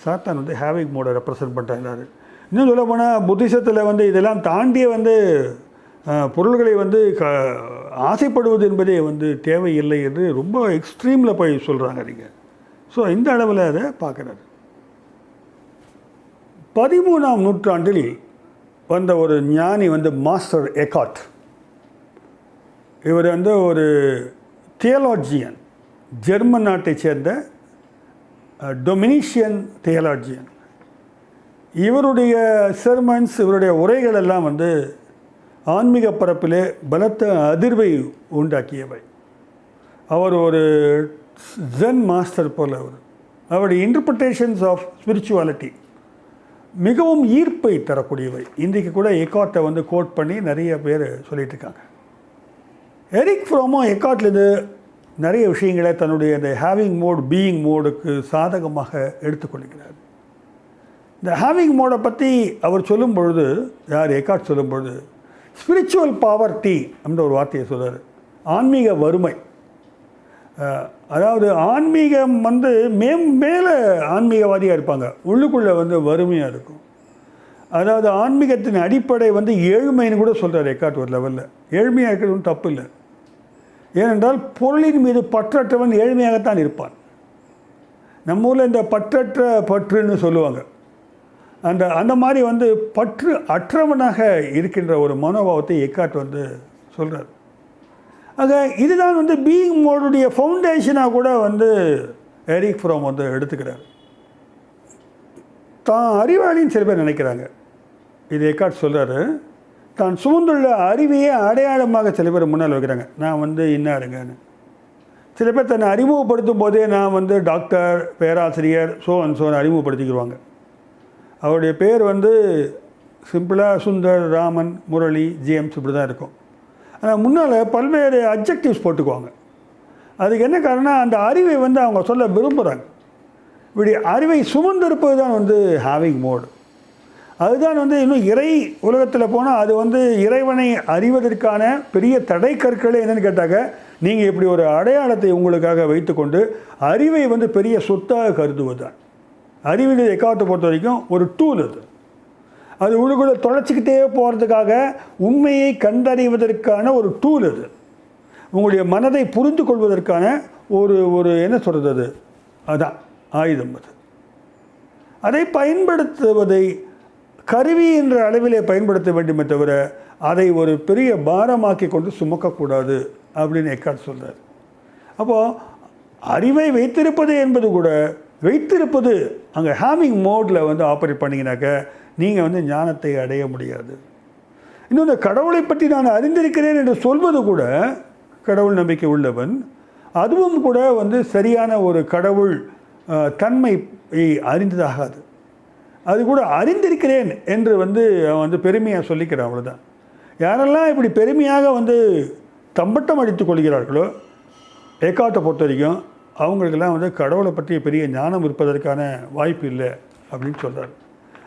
சாத்தான் வந்து ஹேவிங் மோடை ரெப்ரசன்ட் பண்ணுறாரு. இன்னும் சொல்ல போனால் புத்திசத்தில் வந்து இதெல்லாம் தாண்டிய வந்து பொருள்களை வந்து ஆசைப்படுவது என்பதே வந்து தேவையில்லை என்று ரொம்ப எக்ஸ்ட்ரீமில் போய் சொல்கிறாங்க நீங்கள். ஸோ இந்த அளவில் அதை பார்க்குறாரு. 13ஆம் நூற்றாண்டில் வந்த ஒரு ஞானி வந்து மாஸ்டர் எக்கார்ட். இவர் வந்து ஒரு தியலாஜியன், ஜெர்மன் நாட்டை சேர்ந்த டொமினிஷியன் தியலாஜியன். இவருடைய செர்மன்ஸ், இவருடைய உரைகள் எல்லாம் வந்து ஆன்மீக பரப்பிலே பலத்த அதிர்வை உண்டாக்கியவை. அவர் ஒரு ஜென் மாஸ்டர் போல். அவருடைய இன்டர்பிரிட்டேஷன்ஸ் ஆஃப் ஸ்பிரிச்சுவாலிட்டி மிகவும் ஈர்ப்பை தரக்கூடியவை. இன்றைக்கு கூட எக்கார்ட்டை வந்து கோட் பண்ணி நிறைய பேர் சொல்லிட்டு இருக்காங்க. எரிக் ஃப்ரோமோ எக்கார்ட்லேருந்து நிறைய விஷயங்களை தன்னுடைய இந்த ஹேவிங் மோட், பீயிங் மோடுக்கு சாதகமாக எடுத்துக்கொள்கிறார். இந்த ஹேவிங் மோடை பற்றி அவர் சொல்லும் பொழுது, எக்கார்ட் சொல்லும் பொழுது ஸ்பிரிச்சுவல் பாவர்ட்டி அப்படின்ற ஒரு வார்த்தையை சொல்கிறார். ஆன்மீக வறுமை. அதாவது ஆன்மீகம் வந்து மேலே ஆன்மீகவாதியாக இருப்பாங்க, உள்ளுக்குள்ளே வந்து வறுமையாக இருக்கும். அதாவது ஆன்மீகத்தின் அடிப்படை வந்து ஏழ்மைன்னு கூட சொல்கிறார் எக்கார்ட் ஒரு லெவலில். ஏழ்மையாக இருக்கிறது தப்பு இல்லை. ஏனென்றால் பொருளின் மீது பற்றற்றவன் ஏழ்மையாகத்தான் இருப்பான். நம்ம ஊரில் இந்த பற்றற்ற பற்றுன்னு சொல்லுவாங்க. அந்த மாதிரி வந்து பற்று அற்றவனாக இருக்கின்ற ஒரு மனோபாவத்தை எக்கார்ட் வந்து சொல்கிறார். ஆக இதுதான் வந்து பீயிங் மோடுடைய ஃபவுண்டேஷனாக கூட வந்து எரிக் ஃப்ரோம் வந்து எடுத்துக்கிறார். தான் அறிவாளின்னு சில பேர் நினைக்கிறாங்க. இது எக்கார்ட் சொல்கிறாரு. தான் சுமந்துள்ள அறிவையே அடையாளமாக சில பேர் முன்னால் வைக்கிறாங்க. நான் வந்து இன்னாருங்கன்னு. சில பேர் தன்னை அறிமுகப்படுத்தும் போதே நான் வந்து டாக்டர், பேராசிரியர், சோன்னு அறிமுகப்படுத்திக்கிடுவாங்க. அவருடைய பேர் வந்து சிம்பிளாக சுந்தர், ராமன், முரளி, ஜேம்ஸ் இப்படி தான் இருக்கும். ஆனால் முன்னால் பல்வேறு அப்ஜெக்டிவ்ஸ் போட்டுக்குவாங்க. அதுக்கு என்ன காரணம்? அந்த அறிவை வந்து அவங்க சொல்ல விரும்புகிறாங்க. இப்படி அறிவை சுமந்திருப்பது தான் வந்து ஹேவிங் மோடு. அதுதான் வந்து இன்னும் இறை உலகத்தில் போனால் அது வந்து இறைவனை அறிவதற்கான பெரிய தடை கற்களே என்னென்னு கேட்டாக்க, நீங்கள் இப்படி ஒரு அடையாளத்தை உங்களுக்காக வைத்துக்கொண்டு அறிவை வந்து பெரிய சொத்தாக கருதுவது தான். அறிவியல் எக்கார்ட்டை பொறுத்த வரைக்கும் ஒரு டூல். அது உள்ளுக்குள்ளே தொலைச்சிக்கிட்டே போகிறதுக்காக உண்மையை கண்டறிவதற்கான ஒரு டூல். அது உங்களுடைய மனதை புரிந்து கொள்வதற்கான ஒரு என்ன சொல்கிறது, அதுதான் ஆயுதம். அதை பயன்படுத்துவதை கருவி என்ற அளவிலே பயன்படுத்த வேண்டுமே தவிர அதை ஒரு பெரிய பாரமாக்கி கொண்டு சுமக்கக்கூடாது அப்படின்னு எக்கார்ட் சொல்கிறார். அப்போது அறிவை வைத்திருப்பது என்பது கூட, வைத்திருப்பது அங்கே ஹேவிங் மோடில் வந்து ஆப்ரேட் பண்ணிங்கனாக்க நீங்கள் வந்து ஞானத்தை அடைய முடியாது. இன்னும் இந்த கடவுளை பற்றி நான் அறிந்திருக்கிறேன் என்று சொல்வது கூட, கடவுள் நம்பிக்கை உள்ளவன், அதுவும் கூட வந்து சரியான ஒரு கடவுள் தன்மையை அறிந்ததாகாது. அது கூட அறிந்திருக்கிறேன் என்று வந்து அவன் வந்து பெருமையாக சொல்லிக்கிறான், அவ்வளோதான். யாரெல்லாம் இப்படி பெருமையாக வந்து தம்பட்டம் அடித்துக் கொள்கிறார்களோ எக்கார்ட்டை பொறுத்த வரைக்கும் அவங்களுக்கெல்லாம் வந்து கடவுளை பற்றிய பெரிய ஞானம் இருப்பதற்கான வாய்ப்பு இல்லை அப்படின்னு சொல்கிறார்.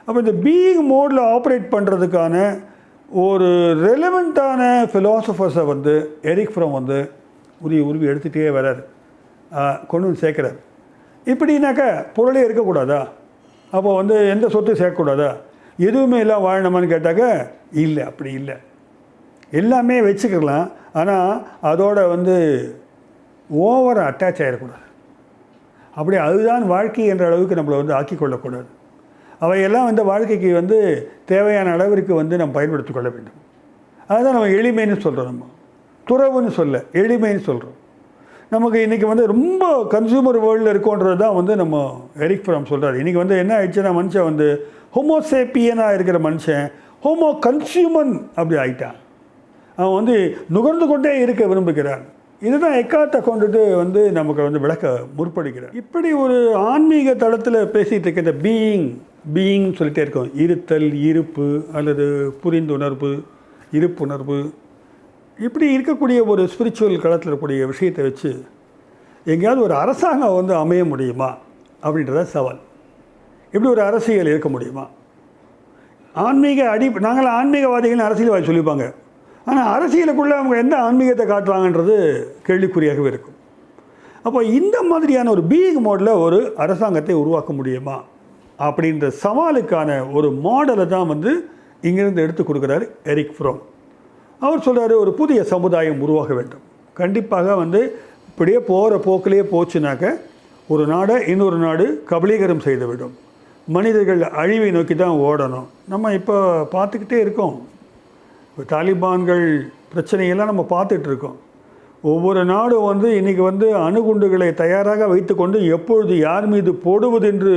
அப்போ இந்த பீயிங் மோடில் ஆப்ரேட் பண்ணுறதுக்கான ஒரு ரெலவெண்ட்டான ஃபிலாசபர்ஸை வந்து எரிக் ஃப்ரோம் வந்து உருவி எடுத்துகிட்டே வரார், கொண்டு வந்து சேர்க்குறார். இப்படின்னாக்கா பொருளே இருக்கக்கூடாதா? அப்போ வந்து எந்த சொத்து சேர்க்கக்கூடாதா? எதுவுமே எல்லாம் வாழணுமான்னு கேட்டாக்க இல்லை, அப்படி இல்லை. எல்லாமே வச்சுக்கலாம், ஆனால் அதோட வந்து ஓவர அட்டாச் ஆகிடக்கூடாது. அப்படி அதுதான் வாழ்க்கை என்ற அளவுக்கு நம்மளை வந்து ஆக்கிக்கொள்ளக்கூடாது. அவையெல்லாம் வந்து வாழ்க்கைக்கு வந்து தேவையான அளவிற்கு வந்து நம்ம பயன்படுத்தி கொள்ள வேண்டும். அதுதான் நம்ம எளிமைன்னு சொல்கிறோம். நம்ம துறவுன்னு சொல்ல எளிமைன்னு சொல்கிறோம். நமக்கு இன்றைக்கி வந்து ரொம்ப கன்சூமர் வேர்ல்டில் இருக்கோன்றது தான் வந்து நம்ம எரிக் ஃப்ரோம் சொல்கிறார். இன்றைக்கி வந்து என்ன ஆயிடுச்சுன்னா, மனுஷன் வந்து ஹோமோசேப்பியனாக இருக்கிற மனுஷன் ஹோமோ கன்சியூமன் அப்படி ஆகிட்டான். அவன் வந்து நுகர்ந்து கொண்டே இருக்க விரும்புகிறான். இதுதான் எக்கார்ட்டை கொண்டுட்டு வந்து நமக்கு வந்து விளக்க முற்படுகிறார். இப்படி ஒரு ஆன்மீக தளத்தில் பேசிகிட்டு இருக்க இந்த பீயிங் சொல்லிகிட்டே இருக்கோம். இருத்தல், இருப்பு அல்லது புரிந்துணர்வு, இருப்புணர்வு, இப்படி இருக்கக்கூடிய ஒரு ஸ்பிரிச்சுவல் களத்தில் இருக்கக்கூடிய விஷயத்தை வச்சு எங்கேயாவது ஒரு அரசாங்கம் வந்து அமைய முடியுமா அப்படின்றத சவால். இப்படி ஒரு அரசியல் இருக்க முடியுமா? நாங்கள் ஆன்மீகவாதிகள் அரசியல்வாதி சொல்லிப்பாங்க. ஆனால் அரசியலுக்குள்ளே அவங்க எந்த ஆன்மீகத்தை காட்டுறாங்கன்றது கேள்விக்குறியாகவே இருக்கும். அப்போ இந்த மாதிரியான ஒரு பீயிங் மோடில் ஒரு அரசாங்கத்தை உருவாக்க முடியுமா அப்படின்ற சவாலுக்கான ஒரு மாடலை தான் வந்து இங்கிருந்து எடுத்து கொடுக்குறாரு எரிக் ஃப்ரோம். அவர் சொல்கிறாரு, ஒரு புதிய சமுதாயம் உருவாக வேண்டும். கண்டிப்பாக வந்து இப்படியே போகிற போக்கிலே போச்சுனாக்க ஒரு நாடை இன்னொரு நாடு கபலீகரம் செய்துவிடும். மனிதர்கள் அழிவை நோக்கி தான் ஓடணும். நம்ம இப்போ பார்த்துக்கிட்டே இருக்கோம். இப்போ தாலிபான்கள் பிரச்சனையெல்லாம் நம்ம பார்த்துட்டு இருக்கோம். ஒவ்வொரு நாடும் வந்து இன்றைக்கி வந்து அணுகுண்டுகளை தயாராக வைத்துக்கொண்டு எப்பொழுது யார் மீது போடுவது என்று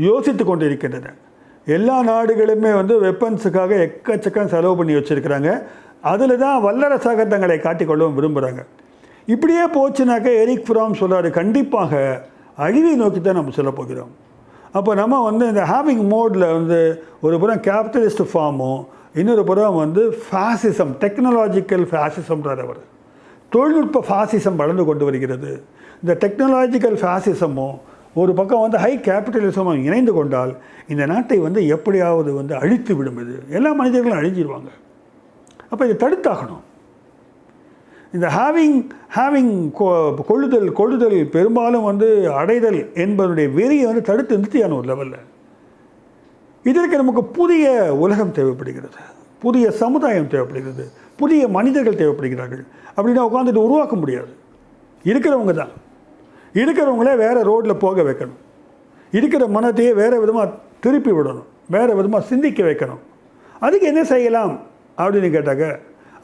யோசித்து கொண்டு இருக்கின்றன. எல்லா நாடுகளுமே வந்து வெப்பன்ஸுக்காக எக்கச்சக்கம் செலவு பண்ணி வச்சுருக்கிறாங்க. அதில் தான் வல்லரசாக தங்களை காட்டிக்கொள்ளவும் விரும்புகிறாங்க. இப்படியே போச்சுனாக்க எரிக் ஃப்ரோம் சொல்கிறாரு, கண்டிப்பாக அழிவை நோக்கி தான் நம்ம சொல்ல போகிறோம். அப்போ நம்ம வந்து இந்த ஹேவிங் மோடில் வந்து ஒரு புறம் கேபிட்டலிஸ்ட் ஃபார்மும் இன்னொரு புறம் வந்து ஃபாசிசம், டெக்னாலஜிக்கல் ஃபாசிசம்ன்றார் அவர். தொழில்நுட்ப ஃபாசிசம் வளர்ந்து கொண்டு வருகிறது. இந்த டெக்னாலஜிக்கல் ஃபாசிசமும் ஒரு பக்கம் வந்து ஹை கேபிட்டலிசமும் இணைந்து கொண்டால் இந்த நாட்டை வந்து எப்படியாவது வந்து அழித்து விடும். இது எல்லா மனிதர்களும் அழிஞ்சிடுவாங்க. அப்போ இதை தடுத்தாகணும். இந்த ஹேவிங் கொள்ளுதல் பெரும்பாலும் வந்து அடைதல் என்பதனுடைய வெறியை வந்து தடுத்து நிறுத்தியான ஒரு லெவலில் இதற்கு நமக்கு புதிய உலகம் தேவைப்படுகிறது, புதிய சமுதாயம் தேவைப்படுகிறது, புதிய மனிதர்கள் தேவைப்படுகிறார்கள். அப்படின்னா உட்காந்துட்டு உருவாக்க முடியாது. இருக்கிறவங்க தான் இருக்கிறவங்களே வேறு ரோட்டில் போக வைக்கணும். இருக்கிற மனத்தையே வேறு விதமாக திருப்பி விடணும், வேறு விதமாக சிந்திக்க வைக்கணும். அதுக்கு என்ன செய்யலாம் அப்படின்னு கேட்டாக்க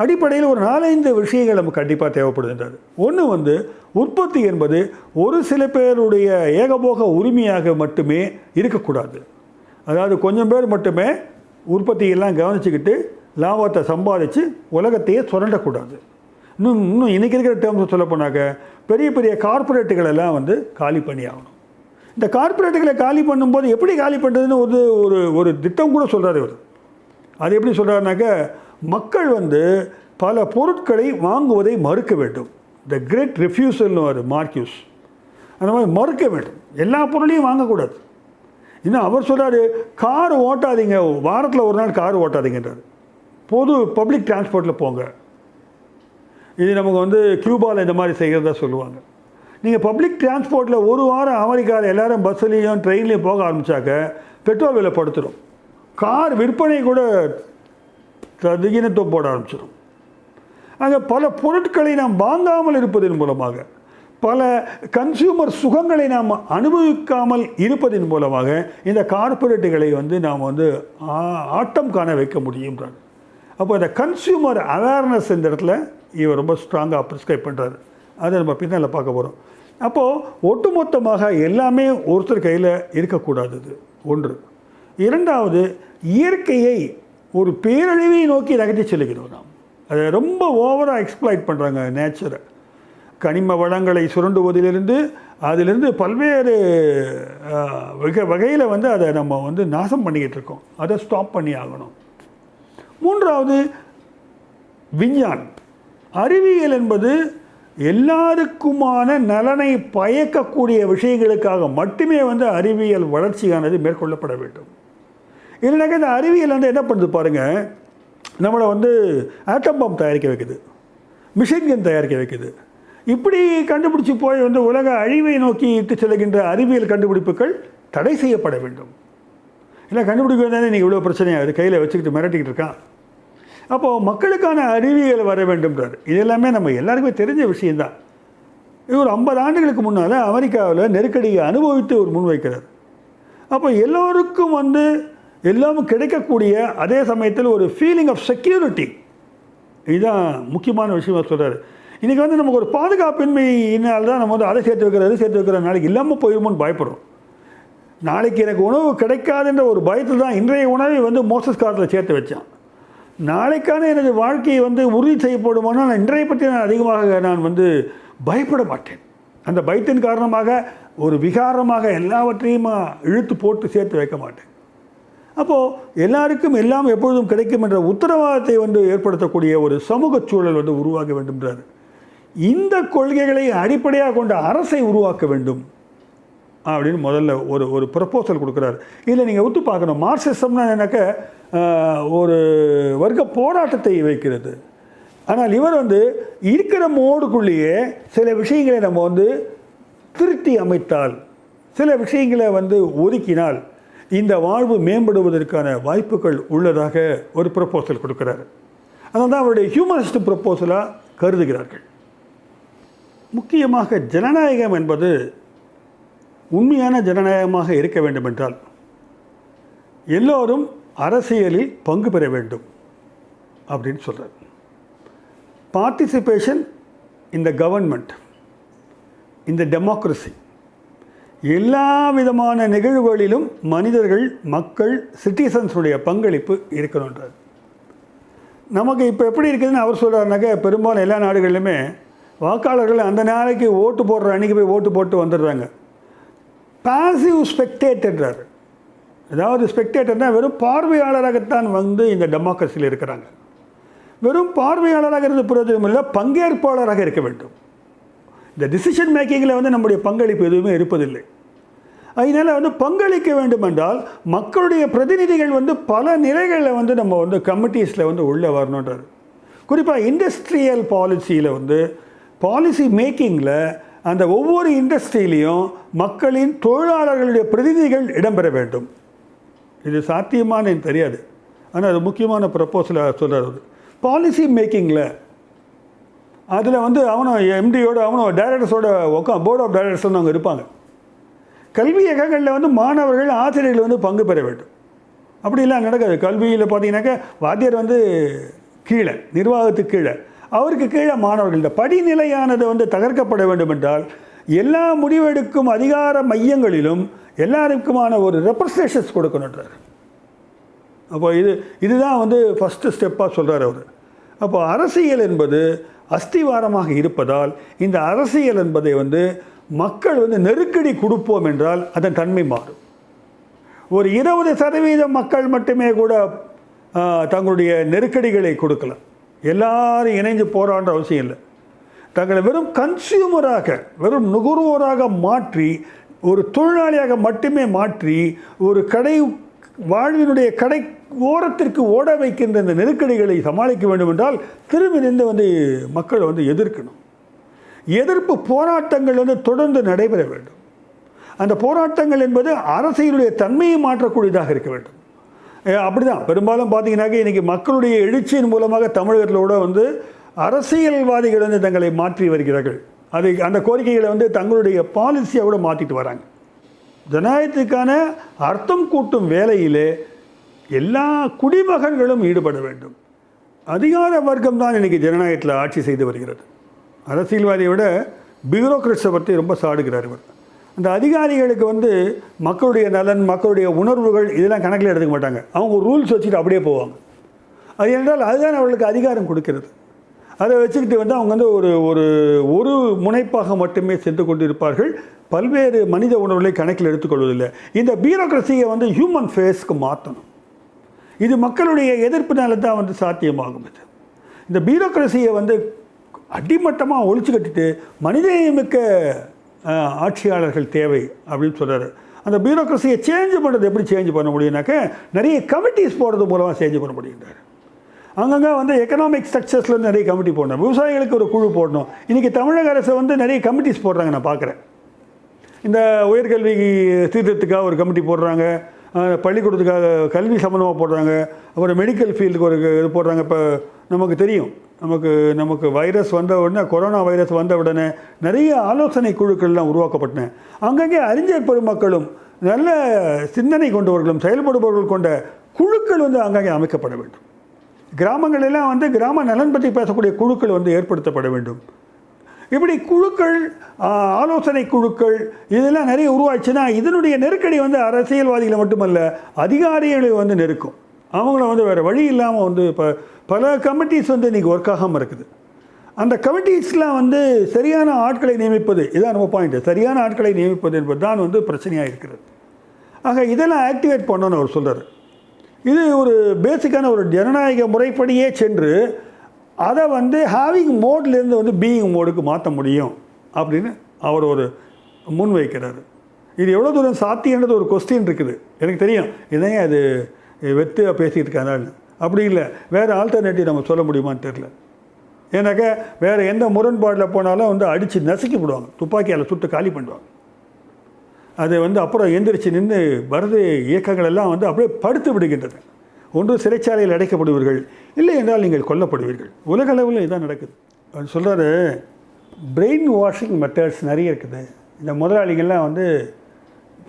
அடிப்படையில் ஒரு 4-5 விஷயங்கள் நமக்கு கண்டிப்பாக தேவைப்படுகின்றது. ஒன்று வந்து உற்பத்தி என்பது ஒரு சில பேருடைய ஏகபோக உரிமையாக மட்டுமே இருக்கக்கூடாது. அதாவது கொஞ்சம் பேர் மட்டுமே உற்பத்தியெல்லாம் கவனிச்சுக்கிட்டு லாபத்தை சம்பாதிச்சு உலகத்தையே சுரண்டக்கூடாது. இன்னும் இன்றைக்கி இருக்கிற டேர்ம்ஸ் சொல்ல போனாக்க பெரிய பெரிய கார்ப்பரேட்டுகளெல்லாம் வந்து காலி பண்ணி ஆகணும். இந்த கார்ப்பரேட்டுகளை காலி பண்ணும்போது எப்படி காலி பண்ணுறதுன்னு ஒரு திட்டம் கூட சொல்கிறார் இவர். அது எப்படி சொல்கிறாருனாக்க, மக்கள் வந்து பல பொருட்களை வாங்குவதை மறுக்க வேண்டும். த கிரேட் ரிஃப்யூசல்னு ஒரு மார்க்யூஸ் அந்த மாதிரி மறுக்க வேண்டும். எல்லா பொருளையும் வாங்கக்கூடாது. இன்னும் அவர் சொல்கிறாரு, கார் ஓட்டாதீங்க, வாரத்தில் ஒரு நாள் கார் ஓட்டாதீங்கன்றார். பொது பப்ளிக் டிரான்ஸ்போர்ட்டில் போங்க. இது நமக்கு வந்து கியூபாவில் இந்த மாதிரி செய்கிறதா சொல்லுவாங்க. நீங்கள் பப்ளிக் டிரான்ஸ்போர்ட்டில் ஒரு வாரம் அமெரிக்காவில் எல்லோரும் பஸ்ஸுலேயும் ட்ரெயின்லேயும் போக ஆரம்பித்தாக்க பெட்ரோல் விலை படுத்துடும். கார் விற்பனை கூட திகினத்தை போட ஆரம்பிச்சிடும். ஆக பல பொருட்களை நாம் வாங்காமல் இருப்பதன் மூலமாக, பல கன்சியூமர் சுகங்களை நாம் அனுபவிக்காமல் இருப்பதன் மூலமாக இந்த கார்ப்பரேட்டுகளை வந்து நாம் வந்து ஆட்டம் காண வைக்க முடியுன்றார். அப்போ இந்த கன்சியூமர் அவேர்னஸ் இந்த இடத்துல இவர் ரொம்ப ஸ்ட்ராங்காக ப்ரிஸ்கிரைப் பண்ணுறாரு. அதை நம்ம பின்னால் பார்க்க போகிறோம். அப்போது ஒட்டுமொத்தமாக எல்லாமே ஒருத்தர் கையில் இருக்கக்கூடாது. ஒன்று. இரண்டாவது, இயற்கையை ஒரு பேரழிவை நோக்கி நகர்த்தி செல்கிறோம் நாம். அதை ரொம்ப ஓவராக எக்ஸ்ப்ளாய்ட் பண்ணுறாங்க நேச்சரை. கனிம வளங்களை சுரண்டுவதிலிருந்து அதிலிருந்து பல்வேறு வகையில் வந்து அதை நம்ம வந்து நாசம் பண்ணிக்கிட்டு இருக்கோம். அதை ஸ்டாப் பண்ணி ஆகணும். மூன்றாவது, விஞ்ஞானம், அறிவியல் என்பது எல்லாருக்குமான நலனை பயக்கக்கூடிய விஷயங்களுக்காக மட்டுமே வந்து அறிவியல் வளர்ச்சியானது மேற்கொள்ளப்பட வேண்டும். இல்லைனாக்கா இந்த அறிவியல் வந்து என்ன பண்ணுது பாருங்கள், நம்மளை வந்து ஆட்டம் பாம் தயாரிக்க வைக்குது, மிஷின் கன் தயாரிக்க வைக்குது. இப்படி கண்டுபிடிச்சி போய் வந்து உலக அழிவை நோக்கி இட்டு செல்கின்ற அறிவியல் கண்டுபிடிப்புகள் தடை செய்யப்பட வேண்டும். இல்லை கண்டுபிடிக்க வந்தாலே நீங்கள் இவ்வளோ பிரச்சனையாகுது, கையில் வச்சுக்கிட்டு மிரட்டிக்கிட்டு இருக்கான். அப்போது மக்களுக்கான அறிவியல் வர வேண்டும்ன்றார். இது எல்லாமே நம்ம எல்லாருக்குமே தெரிஞ்ச விஷயந்தான். இது ஒரு 50 ஆண்டுகளுக்கு முன்னால் அமெரிக்காவில் நெருக்கடியை அனுபவித்து ஒரு முன்வைக்கிறார். அப்போ எல்லோருக்கும் வந்து எல்லாமும் கிடைக்கக்கூடிய அதே சமயத்தில் ஒரு ஃபீலிங் ஆஃப் செக்யூரிட்டி, இதுதான் முக்கியமான விஷயமாக சொல்கிறார். இன்றைக்கி வந்து நமக்கு ஒரு பாதுகாப்பின்மையினால் தான் நம்ம வந்து அதை சேர்த்து வைக்கிற நாளைக்கு இல்லாமல் போயிடுமோன்னு பயப்படுறோம். நாளைக்கு எனக்கு உணவு கிடைக்காதுன்ற ஒரு பயத்தில் தான் இன்றைய உணவை வந்து மோசஸ் காலத்தில் சேர்த்து வச்சான். நாளைக்கான எனது வாழ்க்கையை வந்து உறுதி செய்யப்படுமானால் இன்றைய பற்றி நான் அதிகமாக நான் வந்து பயப்பட மாட்டேன். அந்த பயத்தின் காரணமாக ஒரு விகாரமாக எல்லாவற்றையும் இழுத்து போட்டு சேர்த்து வைக்க மாட்டேன். அப்போது எல்லாருக்கும் எல்லாம் எப்பொழுதும் கிடைக்கும் என்ற உத்தரவாதத்தை வந்து ஏற்படுத்தக்கூடிய ஒரு சமூக சூழல் வந்து உருவாக்க வேண்டும்ன்றார். இந்த கொள்கைகளை அடிப்படையாக கொண்ட அரசை உருவாக்க வேண்டும் அப்படின்னு முதல்ல ஒரு ப்ரப்போசல் கொடுக்குறாரு. இதில் நீங்கள் ஒத்து பார்க்கணும், மார்க்சிசம்னா என்னக்க ஒரு வர்க்க போராட்டத்தை வைக்கிறது. ஆனால் இவர் வந்து இருக்கிற மோடுக்குள்ளேயே சில விஷயங்களை நம்ம வந்து திருத்தி அமைத்தால், சில விஷயங்களை வந்து ஒதுக்கினால் இந்த வாழ்வு மேம்படுவதற்கான வாய்ப்புகள் உள்ளதாக ஒரு ப்ரப்போசல் கொடுக்குறாரு. அதனால் தான் அவருடைய ஹியூமனிஸ்ட் ப்ரப்போசலாக கருதுகிறார்கள். முக்கியமாக ஜனநாயகம் என்பது உண்மையான ஜனநாயகமாக இருக்க வேண்டுமென்றால் எல்லோரும் அரசியலில் பங்கு பெற வேண்டும் அப்படின்னு சொல்கிறார். பார்ட்டிசிபேஷன் இந்த கவர்மெண்ட், இந்த டெமோக்ரஸி, எல்லா விதமான நிகழ்வுகளிலும் மனிதர்கள், மக்கள், சிட்டிசன்ஸுடைய பங்களிப்பு இருக்கணுன்றார். நமக்கு இப்போ எப்படி இருக்குதுன்னு அவர் சொல்கிறாருனாக்க, பெரும்பாலும் எல்லா நாடுகளிலுமே வாக்காளர்கள் அந்த நாளைக்கு ஓட்டு போடுற அன்றைக்கி போய் ஓட்டு போட்டு வந்துடுறாங்க. பாசிவ் ஸ்பெக்டேட்டர்ன்றார். அதாவது ஸ்பெக்டேட்டர்னால் வெறும் பார்வையாளராகத்தான் வந்து இந்த டெமோக்ரஸியில் இருக்கிறாங்க. வெறும் பார்வையாளராக இருந்த பிரயோஜனம் இல்லை, பங்கேற்பாளராக இருக்க வேண்டும். இந்த டிசிஷன் மேக்கிங்கில் வந்து நம்முடைய பங்களிப்பு எதுவுமே இருப்பதில்லை. அதனால் வந்து பங்களிக்க வேண்டுமென்றால் மக்களுடைய பிரதிநிதிகள் வந்து பல நிலைகளில் வந்து நம்ம வந்து கமிட்டிஸில் வந்து உள்ளே வரணுன்றார். குறிப்பாக இண்டஸ்ட்ரியல் பாலிசியில் வந்து பாலிசி மேக்கிங்கில் அந்த ஒவ்வொரு இண்டஸ்ட்ரியிலையும் மக்களின், தொழிலாளர்களுடைய பிரதிநிதிகள் இடம்பெற வேண்டும். இது சாத்தியமானு எனக்கு தெரியாது, ஆனால் அது முக்கியமான ப்ரப்போசலாக சொல்கிறார். பாலிசி மேக்கிங்கில் அதில் வந்து அவனும் எம்டியோட அவனும் டைரக்டர்ஸோட போர்ட் ஆஃப் டைரக்டர்ஸ்னு அவங்க இருப்பாங்க. கல்வி இயக்கங்களில் வந்து மாணவர்கள், ஆசிரியர்கள் வந்து பங்கு பெற வேண்டும். அப்படிலாம் நடக்காது. கல்வியில் பார்த்தீங்கன்னாக்கா வாத்தியார் வந்து கீழே, நிர்வாகத்துக்கு கீழே, அவருக்கு கீழே மாணவர்கள். இந்த படிநிலையானது வந்து தகர்க்கப்பட வேண்டும் என்றால் எல்லா முடிவெடுக்கும் அதிகார மையங்களிலும் எல்லாருக்குமான ஒரு ரெப்ரசன்டேஷன்ஸ் கொடுக்கணுன்றார். அப்போ இதுதான் வந்து ஃபஸ்ட்டு ஸ்டெப்பாக சொல்கிறார் அவர். அப்போ அரசியல் என்பது அஸ்திவாரமாக இருப்பதால் இந்த அரசியல் என்பதை வந்து மக்கள் வந்து நெருக்கடி கொடுப்போம் என்றால் அதன் தன்மை மாறும். ஒரு 20% மக்கள் மட்டுமே கூட தங்களுடைய நெருக்கடிகளை கொடுக்கலாம். எல்லாரும் இணைஞ்சு போராடுற அவசியம் இல்லை. தங்களை வெறும் கன்சியூமராக, வெறும் நுகர்வோராக மாற்றி, ஒரு தொழிலாளியாக மட்டுமே மாற்றி, ஒரு வாழ்வினுடைய கடை ஓரத்திற்கு ஓட வைக்கின்ற இந்த நெருக்கடிகளை சமாளிக்க வேண்டும் என்றால் திரும்பி நின்று வந்து மக்களை வந்து எதிர்க்கணும். எதிர்ப்பு போராட்டங்கள் வந்து தொடர்ந்து நடைபெற வேண்டும். அந்த போராட்டங்கள் என்பது அரசியலுடைய தன்மையை மாற்றக்கூடியதாக இருக்க வேண்டும். அப்படிதான் பெரும்பாலும் பார்த்தீங்கன்னாக்க இன்றைக்கி மக்களுடைய எழுச்சியின் மூலமாக தமிழகத்திலோட வந்து அரசியல்வாதிகள் வந்து தங்களை மாற்றி வருகிறார்கள். அந்த கோரிக்கைகளை வந்து தங்களுடைய பாலிசியை கூட மாற்றிட்டு வராங்க. ஜனநாயகத்துக்கான அர்த்தம் கூட்டும் வேலையிலே எல்லா குடிமகன்களும் ஈடுபட வேண்டும். அதிகார வர்க்கம் தான் இன்றைக்கி ஜனநாயகத்தில் ஆட்சி செய்து வருகிறது. அரசியல்வாதியை விட பியூரோக்ரட்ஸை பற்றி ரொம்ப சாடுகிறார் இவர். அந்த அதிகாரிகளுக்கு வந்து மக்களுடைய நலன், மக்களுடைய உணர்வுகள் இதெல்லாம் கணக்கில் எடுத்துக்க மாட்டாங்க. அவங்க ரூல்ஸ் வச்சுட்டு அப்படியே போவாங்க. அது என்றால் அதுதான் அவர்களுக்கு அதிகாரம் கொடுக்கிறது. அதை வச்சுக்கிட்டு வந்து அவங்க வந்து ஒரு முனைப்பாக மட்டுமே சென்று கொண்டு இருப்பார்கள். பல்வேறு மனித உணர்வுகளை கணக்கில் எடுத்துக்கொள்வதில்லை. இந்த பியூரோக்ரஸியை வந்து ஹியூமன் ஃபேஸ்க்கு மாற்றணும். இது மக்களுடைய எதிர்ப்பினால தான் வந்து சாத்தியமாகும். இந்த பியூரோக்ரஸியை வந்து அடிமட்டமாக ஒழிச்சு கட்டிட்டு மனிதநேயமிக்க ஆட்சியாளர்கள் தேவை அப்படின்னு சொல்கிறாரு. அந்த பியூரோக்ரஸியை சேஞ்ச் பண்ணுறது எப்படி சேஞ்ச் பண்ண முடியும்னாக்க நிறைய கமிட்டிஸ் போடுறது மூலமாக சேஞ்ச் பண்ண முடியுன்றார். அங்கங்கே வந்து எக்கனாமிக் ஸ்ட்ரக்சர்ஸ்லேருந்து நிறைய கமிட்டி போடணும். விவசாயிகளுக்கு ஒரு குழு போடணும். இன்றைக்கி தமிழக அரசு வந்து நிறைய கமிட்டிஸ் போடுறாங்க, நான் பார்க்குறேன். இந்த உயர்கல்வி சீர்திருத்தத்துக்காக ஒரு கமிட்டி போடுறாங்க, பள்ளிக்கூடத்துக்காக கல்வி சம்மந்தமாக போடுறாங்க, அப்புறம் மெடிக்கல் ஃபீல்டுக்கு ஒரு இது போடுறாங்க. இப்போ நமக்கு தெரியும், நமக்கு வைரஸ் வந்த உடனே, கொரோனா வைரஸ் வந்த உடனே நிறைய ஆலோசனை குழுக்கள்லாம் உருவாக்கப்பட்டன. அங்கங்கே அறிஞர் பெருமக்களும் நல்ல சிந்தனை கொண்டவர்களும் செயல்படுபவர்கள் கொண்ட குழுக்கள் வந்து அங்கங்கே அமைக்கப்பட வேண்டும். கிராமங்களெல்லாம் வந்து கிராம நலன் பற்றி பேசக்கூடிய குழுக்கள் வந்து ஏற்படுத்தப்பட வேண்டும். இப்படி குழுக்கள், ஆலோசனை குழுக்கள் இதெல்லாம் நிறைய உருவாச்சுன்னா இதனுடைய நெருக்கடி வந்து அரசியல்வாதிகளை மட்டுமல்ல அதிகாரிகளை வந்து நெருக்கும். அவங்கள வந்து வேறு வழி இல்லாமல் வந்து இப்போ பல கமிட்டிஸ் வந்து இன்றைக்கி ஒர்க் ஆகாமல் இருக்குது. அந்த கமிட்டிஸ்லாம் வந்து சரியான ஆட்களை நியமிப்பது, இதான் நம்ம பாயிண்ட்டு, சரியான ஆட்களை நியமிப்பது என்பது தான் வந்து பிரச்சனையாக இருக்கிறது. ஆக இதெல்லாம் ஆக்டிவேட் பண்ணணும்னு அவர் சொல்கிறார். இது ஒரு பேசிக்கான ஒரு ஜனநாயக முறைப்படியே சென்று அதை வந்து ஹேவிங் மோட்லேருந்து வந்து பீயிங் மோடுக்கு மாற்ற முடியும் அப்படின்னு அவர் ஒரு முன்வைக்கிறார். இது எவ்வளோ தூரம் சாத்தியன்றது ஒரு கொஸ்டின் இருக்குது. எனக்கு தெரியும் இதையே அது வெற்றியாக பேசிகிட்டு இருக்காங்க. அப்படி இல்லை, வேறு ஆல்டர்னேட்டிவ் நம்ம சொல்ல முடியுமான்னு தெரில. ஏன்னாக்கா வேறு எந்த முரண்பாடில் போனாலும் வந்து அடித்து நசுக்கி விடுவாங்க, துப்பாக்கியால் சுட்டு காலி பண்ணுவாங்க. அது வந்து அப்புறம் எந்திரிச்சு நின்று வரது இயக்கங்கள் எல்லாம் வந்து அப்படியே படுத்து விடுகின்றன. ஒன்று சிறைச்சாலையில் அடைக்கப்படுவீர்கள், இல்லை என்றால் நீங்கள் கொல்லப்படுவீர்கள். உலக அளவில் இதுதான் நடக்குது. அவர் சொல்கிறாரு, பிரெயின் வாஷிங் மெத்தட்ஸ் நிறைய இருக்குது. இந்த முதலாளிகள்லாம் வந்து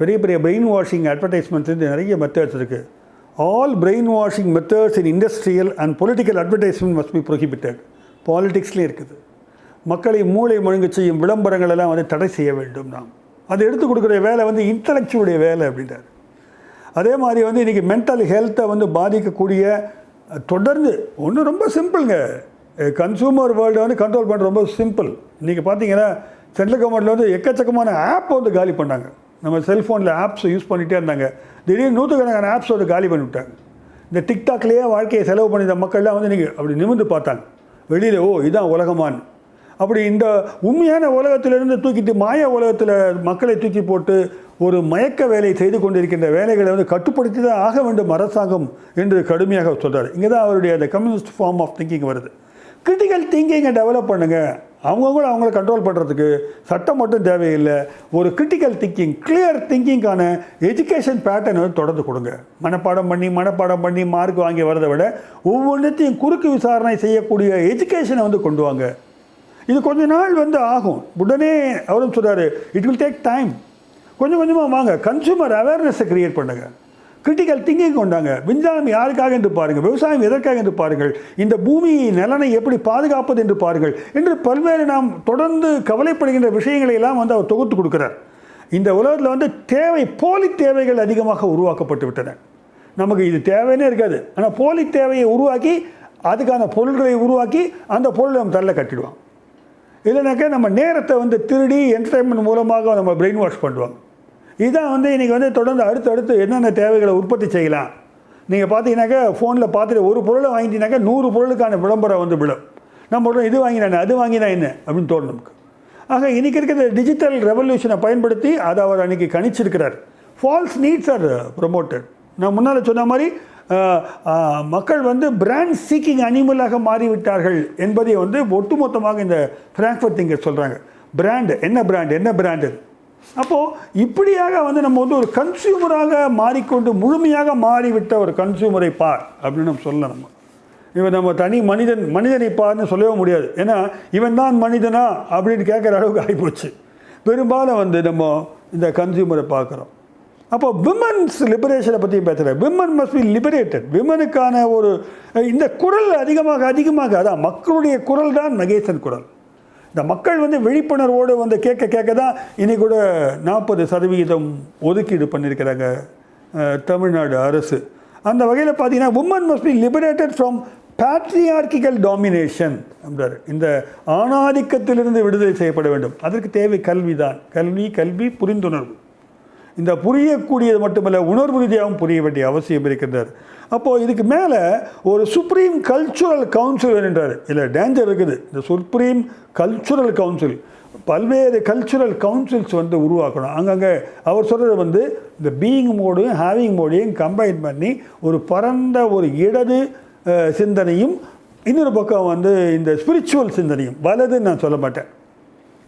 பெரிய பெரிய பிரெயின் வாஷிங் அட்வர்டைஸ்மெண்ட்ஸ் நிறைய மெத்தட்ஸ் இருக்குது. All brain washing methods in industrial and political advertisement must be prohibited. பாலிடிக்ஸ்லேயும் இருக்குது. மக்களை மூளை முழுங்க செய்யும் விளம்பரங்கள் எல்லாம் வந்து தடை செய்ய வேண்டும். நாம் அதை எடுத்து கொடுக்குற வேலை வந்து இன்டலெக்சுவலுடைய வேலை அப்படின்றார். அதே மாதிரி வந்து இன்றைக்கி மென்டல் ஹெல்த்தை வந்து பாதிக்கக்கூடிய தொடர்ந்து ஒன்று ரொம்ப சிம்பிளுங்க. கன்சூமர் வேர்ல்டை வந்து கண்ட்ரோல் பண்ணுற ரொம்ப சிம்பிள். இன்றைக்கி பார்த்தீங்கன்னா சென்ட்ரல் கவர்மெண்ட்டில் வந்து எக்கச்சக்கமான ஆப் வந்து காலி பண்ணாங்க. நம்ம செல்ஃபோனில் ஆப்ஸை யூஸ் பண்ணிகிட்டே இருந்தாங்க. திடீர்னு நூற்றுக்கணக்கான ஆப்ஸ் வந்து காலி பண்ணிவிட்டாங்க. இந்த டிக்டாக்லேயே வாழ்க்கையை செலவு பண்ணியிருந்த மக்கள்லாம் வந்து இன்றைக்கி அப்படி நிமிர்ந்து பார்த்தாங்க வெளியில், ஓ இதுதான் உலகமானு. அப்படி இந்த உண்மையான உலகத்திலிருந்து தூக்கிட்டு மாய உலகத்தில் மக்களை தூக்கி போட்டு ஒரு மயக்க வேலை செய்து கொண்டிருக்கின்ற வேலைகளை வந்து கட்டுப்படுத்தி தான் ஆக வேண்டும் அரசாங்கம் என்று கடுமையாக சொல்கிறார். இங்கே தான் அவருடைய அந்த கம்யூனிஸ்ட் ஃபார்ம் ஆஃப் திங்கிங் வருது. கிரிட்டிக்கல் திங்கிங்கை டெவலப் பண்ணுங்கள். அவங்கள கண்ட்ரோல் பண்ணுறதுக்கு சட்டம் மட்டும் தேவையில்லை. ஒரு கிரிட்டிக்கல் திங்கிங், கிளியர் திங்கிங்கான எஜுகேஷன் பேட்டர்ன் வந்து தொடர்ந்து கொடுங்க. மனப்பாடம் பண்ணி மார்க் வாங்கி வரதை விட ஒவ்வொன்றத்தையும் குறுக்கு விசாரணை செய்யக்கூடிய எஜுகேஷனை வந்து கொண்டு வாங்க. இது கொஞ்ச நாள் வந்து ஆகும். உடனே அவரும் சொல்கிறாரு, இட் வில் டேக் டைம். கொஞ்சம் கொஞ்சமாக வாங்க. கன்சூமர் அவேர்னஸை க்ரியேட் பண்ணுங்கள். கிரிட்டிக்கல் திங்கிங் கொண்டாங்க. விஞ்ஞானம் யாருக்காக என்று பாருங்கள், விவசாயம் எதற்காக என்று பாருங்கள், இந்த பூமி நலனை எப்படி பாதுகாப்பது என்று பாருங்கள் என்று பல்வேறு நாம் தொடர்ந்து கவலைப்படுகின்ற விஷயங்களை எல்லாம் வந்து அவர் தொகுத்து கொடுக்குறார். இந்த உலகத்தில் வந்து போலி தேவைகள் அதிகமாக உருவாக்கப்பட்டு விட்டன. நமக்கு இது தேவைன்னே இருக்காது. ஆனால் போலி தேவையை உருவாக்கி அதுக்கான பொருள்களை உருவாக்கி அந்த பொருளை நம்ம தள்ள கட்டிடுவோம். இல்லைனாக்கா நம்ம நேரத்தை வந்து திருடி என்டர்டைன்மெண்ட் மூலமாக நம்ம பிரெயின் வாஷ் பண்ணுவாங்க. இதுதான் வந்து இன்றைக்கி வந்து தொடர்ந்து அடுத்து என்னென்ன தேவைகளை உற்பத்தி செய்யலாம். நீங்கள் பார்த்தீங்கன்னாக்கா ஃபோனில் பார்த்துட்டு ஒரு பொருளை வாங்கிட்டீங்கன்னாக்கா 100 பொருளுக்கான விளம்பரம் வந்து விடும். நம்ம இது வாங்கினா அது வாங்கினா என்ன அப்படின்னு தோணும் நமக்கு. ஆக இன்றைக்கி இருக்கிற டிஜிட்டல் ரெவல்யூஷனை பயன்படுத்தி அதை அவர் அன்றைக்கி கணிச்சிருக்கிறார். False needs are promoted. நான் முன்னால் சொன்ன மாதிரி மக்கள் வந்து பிராண்ட் சீக்கிங் அனிமலாக மாறிவிட்டார்கள் என்பதை வந்து ஒட்டுமொத்தமாக இந்த ஃப்ராங்க்ஃபர்ட் திங்கர் சொல்கிறாங்க. பிராண்டு என்ன பிராண்டு. அப்போது இப்படியாக வந்து நம்ம வந்து ஒரு கன்சியூமராக மாறிக்கொண்டு முழுமையாக மாறிவிட்ட ஒரு கன்சியூமரை பார் அப்படின்னு நம்ம சொல்லலாம். இவன் நம்ம தனி மனிதனை பார்ன்னு சொல்லவே முடியாது. ஏன்னா இவன் தான் மனிதனா அப்படின்னு கேட்குற அளவுக்கு ஆகிப்போச்சு. பெரும்பாலும் வந்து நம்ம இந்த கன்சியூமரை பார்க்குறோம். அப்போ விமன்ஸ் லிபரேஷனை பற்றி பேசுகிறேன். Women must be liberated. விமனுக்கான ஒரு இந்த குரல் அதிகமாக அதான் மக்களுடைய குரல் தான் மகேசன் குரல். இந்த மக்கள் வந்து விழிப்புணர்வோடு வந்து கேட்க தான் இன்னைக்கு கூட 40% ஒதுக்கீடு பண்ணியிருக்கிறாங்க தமிழ்நாடு அரசு. அந்த வகையில் பார்த்தீங்கன்னா woman must be liberated from patriarchical domination என்றார். இந்த ஆணாதிக்கத்திலிருந்து விடுதலை செய்யப்பட வேண்டும். அதற்கு தேவை கல்விதான். கல்வி புரிந்துணர்வு. இந்த புரியக்கூடியது மட்டுமல்ல, உணர்வு ரீதியாகவும் புரிய வேண்டிய அவசியம் இருக்கின்றார். அப்போது இதுக்கு மேலே ஒரு சுப்ரீம் கல்ச்சுரல் கவுன்சில் என்றார். இதில் டேஞ்சர் இருக்குது. இந்த சுப்ரீம் கல்ச்சுரல் கவுன்சில் பல்வேறு கல்ச்சுரல் கவுன்சில்ஸ் வந்து உருவாக்கணும். அங்கங்கே அவர் சொல்கிறது வந்து இந்த பீயிங் மோடையும் ஹேவிங் மோடையும் கம்பைன் பண்ணி ஒரு பரந்த ஒரு இடது சிந்தனையும் இன்னொரு பக்கம் வந்து இந்த ஸ்பிரிச்சுவல் சிந்தனையும், வலதுன்னு நான் சொல்ல மாட்டேன்,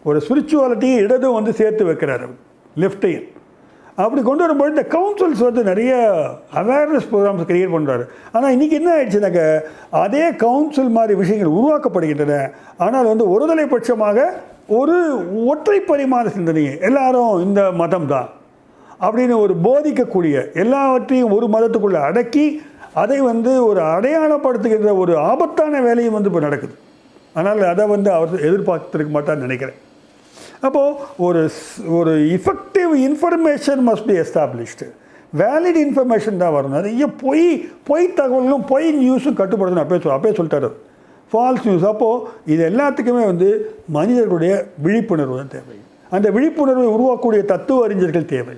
ஒரு ஸ்பிரிச்சுவாலிட்டியை இடதும் வந்து சேர்த்து வைக்கிறார் லெஃப்டையும். அப்படி கொண்டு வரும்போது இந்த கவுன்சில்ஸ் வந்து நிறைய அவேர்னஸ் ப்ரோக்ராம்ஸ் கிரியேட் பண்ணுறாரு. ஆனால் இன்றைக்கி என்ன ஆயிடுச்சுனாக்க அதே கவுன்சில் மாதிரி விஷயங்கள் உருவாக்கப்படுகின்றன. ஆனால் வந்து ஒருதலை பட்சமாக ஒரு ஒற்றை பரிமாண சிந்தனையை எல்லாரும் இந்த மதம் தான் அப்படின்னு ஒரு போதிக்கக்கூடிய எல்லாவற்றையும் ஒரு மதத்துக்குள்ளே அடக்கி அதை வந்து ஒரு அடையாளப்படுத்துகின்ற ஒரு ஆபத்தான வேலையும் வந்து இப்போ நடக்குது. ஆனால் அதை வந்து அவர் எதிர்பார்த்துருக்க மாட்டான்னு நினைக்கிறேன். அப்போது ஒரு effective information must be established. Valid information தான் வரணும். நிறைய பொய் தகவலும் பொய் நியூஸும் கட்டுப்படுத்தணும். அப்பயே சொல்லிட்டாரு ஃபால்ஸ் நியூஸ். அப்போது இது எல்லாத்துக்குமே வந்து மனிதர்களுடைய விழிப்புணர்வு தான் தேவை. அந்த விழிப்புணர்வை உருவாக்கக்கூடிய தத்துவ அறிஞர்கள் தேவை,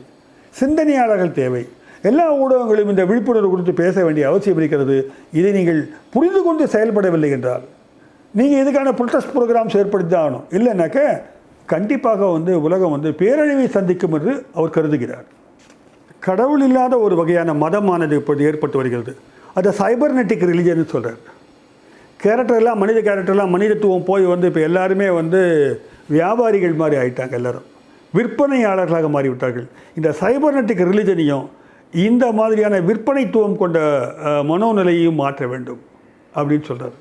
சிந்தனையாளர்கள் தேவை. எல்லா ஊடகங்களும் இந்த விழிப்புணர்வு குறித்து பேச வேண்டிய அவசியம் இருக்கிறது. இதை நீங்கள் புரிந்து கொண்டு செயல்படவில்லை என்றால் நீங்கள் இதுக்கான ப்ரொடெஸ்ட் ப்ரோக்ராம்ஸ் ஏற்படுத்தி தான் ஆகணும். இல்லைனாக்க கண்டிப்பாக வந்து உலகம் வந்து பேரழிவை சந்திக்கும் என்று அவர் கருதுகிறார். கடவுள் இல்லாத ஒரு வகையான மதமானது இப்போது ஏற்பட்டு வருகிறது. அதை சைபர்நெட்டிக் ரிலிஜன் சொல்கிறார். மனித கேரக்டர்லாம் மனிதத்துவம் போய் வந்து இப்போ எல்லாருமே வந்து வியாபாரிகள் மாதிரி ஆகிட்டாங்க. எல்லோரும் விற்பனையாளர்களாக மாறிவிட்டார்கள். இந்த சைபர்நெட்டிக் ரிலிஜனையும் இந்த மாதிரியான விற்பனைத்துவம் கொண்ட மனோநிலையையும் மாற்ற வேண்டும் அப்படின்னு சொல்கிறார்.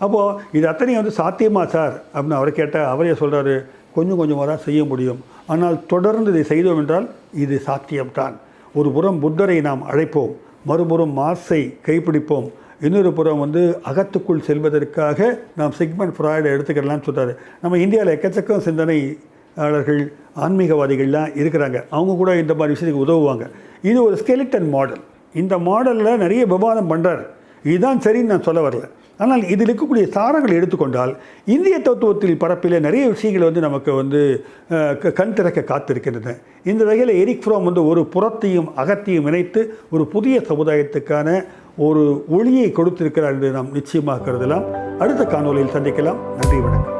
அப்போது இது அத்தனையும் வந்து சாத்தியமா சார் அப்படின்னு அவரை கேட்டால் அவரே சொல்கிறாரு, கொஞ்சம் கொஞ்சமாக தான் செய்ய முடியும், ஆனால் தொடர்ந்து இதை செய்தோம் என்றால் இது சாத்தியம்தான். ஒரு புறம் புத்தரை நாம் அழைப்போம், மறுபுறம் மார்ஸை கைப்பிடிப்போம், இன்னொரு புறம் வந்து அகத்துக்குள் செல்வதற்காக நாம் சிக்மண்ட் ஃப்ராய்டை எடுத்துக்கிறலாம்னு சொல்கிறாரு. நம்ம இந்தியாவில் எக்கச்சக்கம் சிந்தனையாளர்கள் ஆன்மீகவாதிகள்லாம் இருக்கிறாங்க, அவங்க கூட இந்த மாதிரி விஷயத்துக்கு உதவுவாங்க. இது ஒரு ஸ்கெலிட்டன் மாடல். இந்த மாடலில் நிறைய விவாதம் பண்ணுறார், இதுதான் சரின்னு நான் சொல்ல வரல. ஆனால் இதில் இருக்கக்கூடிய சாரங்களை எடுத்துக்கொண்டால் இந்திய தத்துவத்தில் பரப்பில் நிறைய விஷயங்கள் வந்து நமக்கு வந்து கண் திறக்க காத்திருக்கின்றன. இந்த வகையில் எரிக் ஃப்ரோம் வந்து ஒரு புறத்தையும் அகத்தையும் இணைத்து ஒரு புதிய சமுதாயத்துக்கான ஒரு ஒளியை கொடுத்திருக்கிறார் என்று நாம் நிச்சயமாக கருதலாம். அடுத்த காணொலியில் சந்திக்கலாம். நன்றி, வணக்கம்.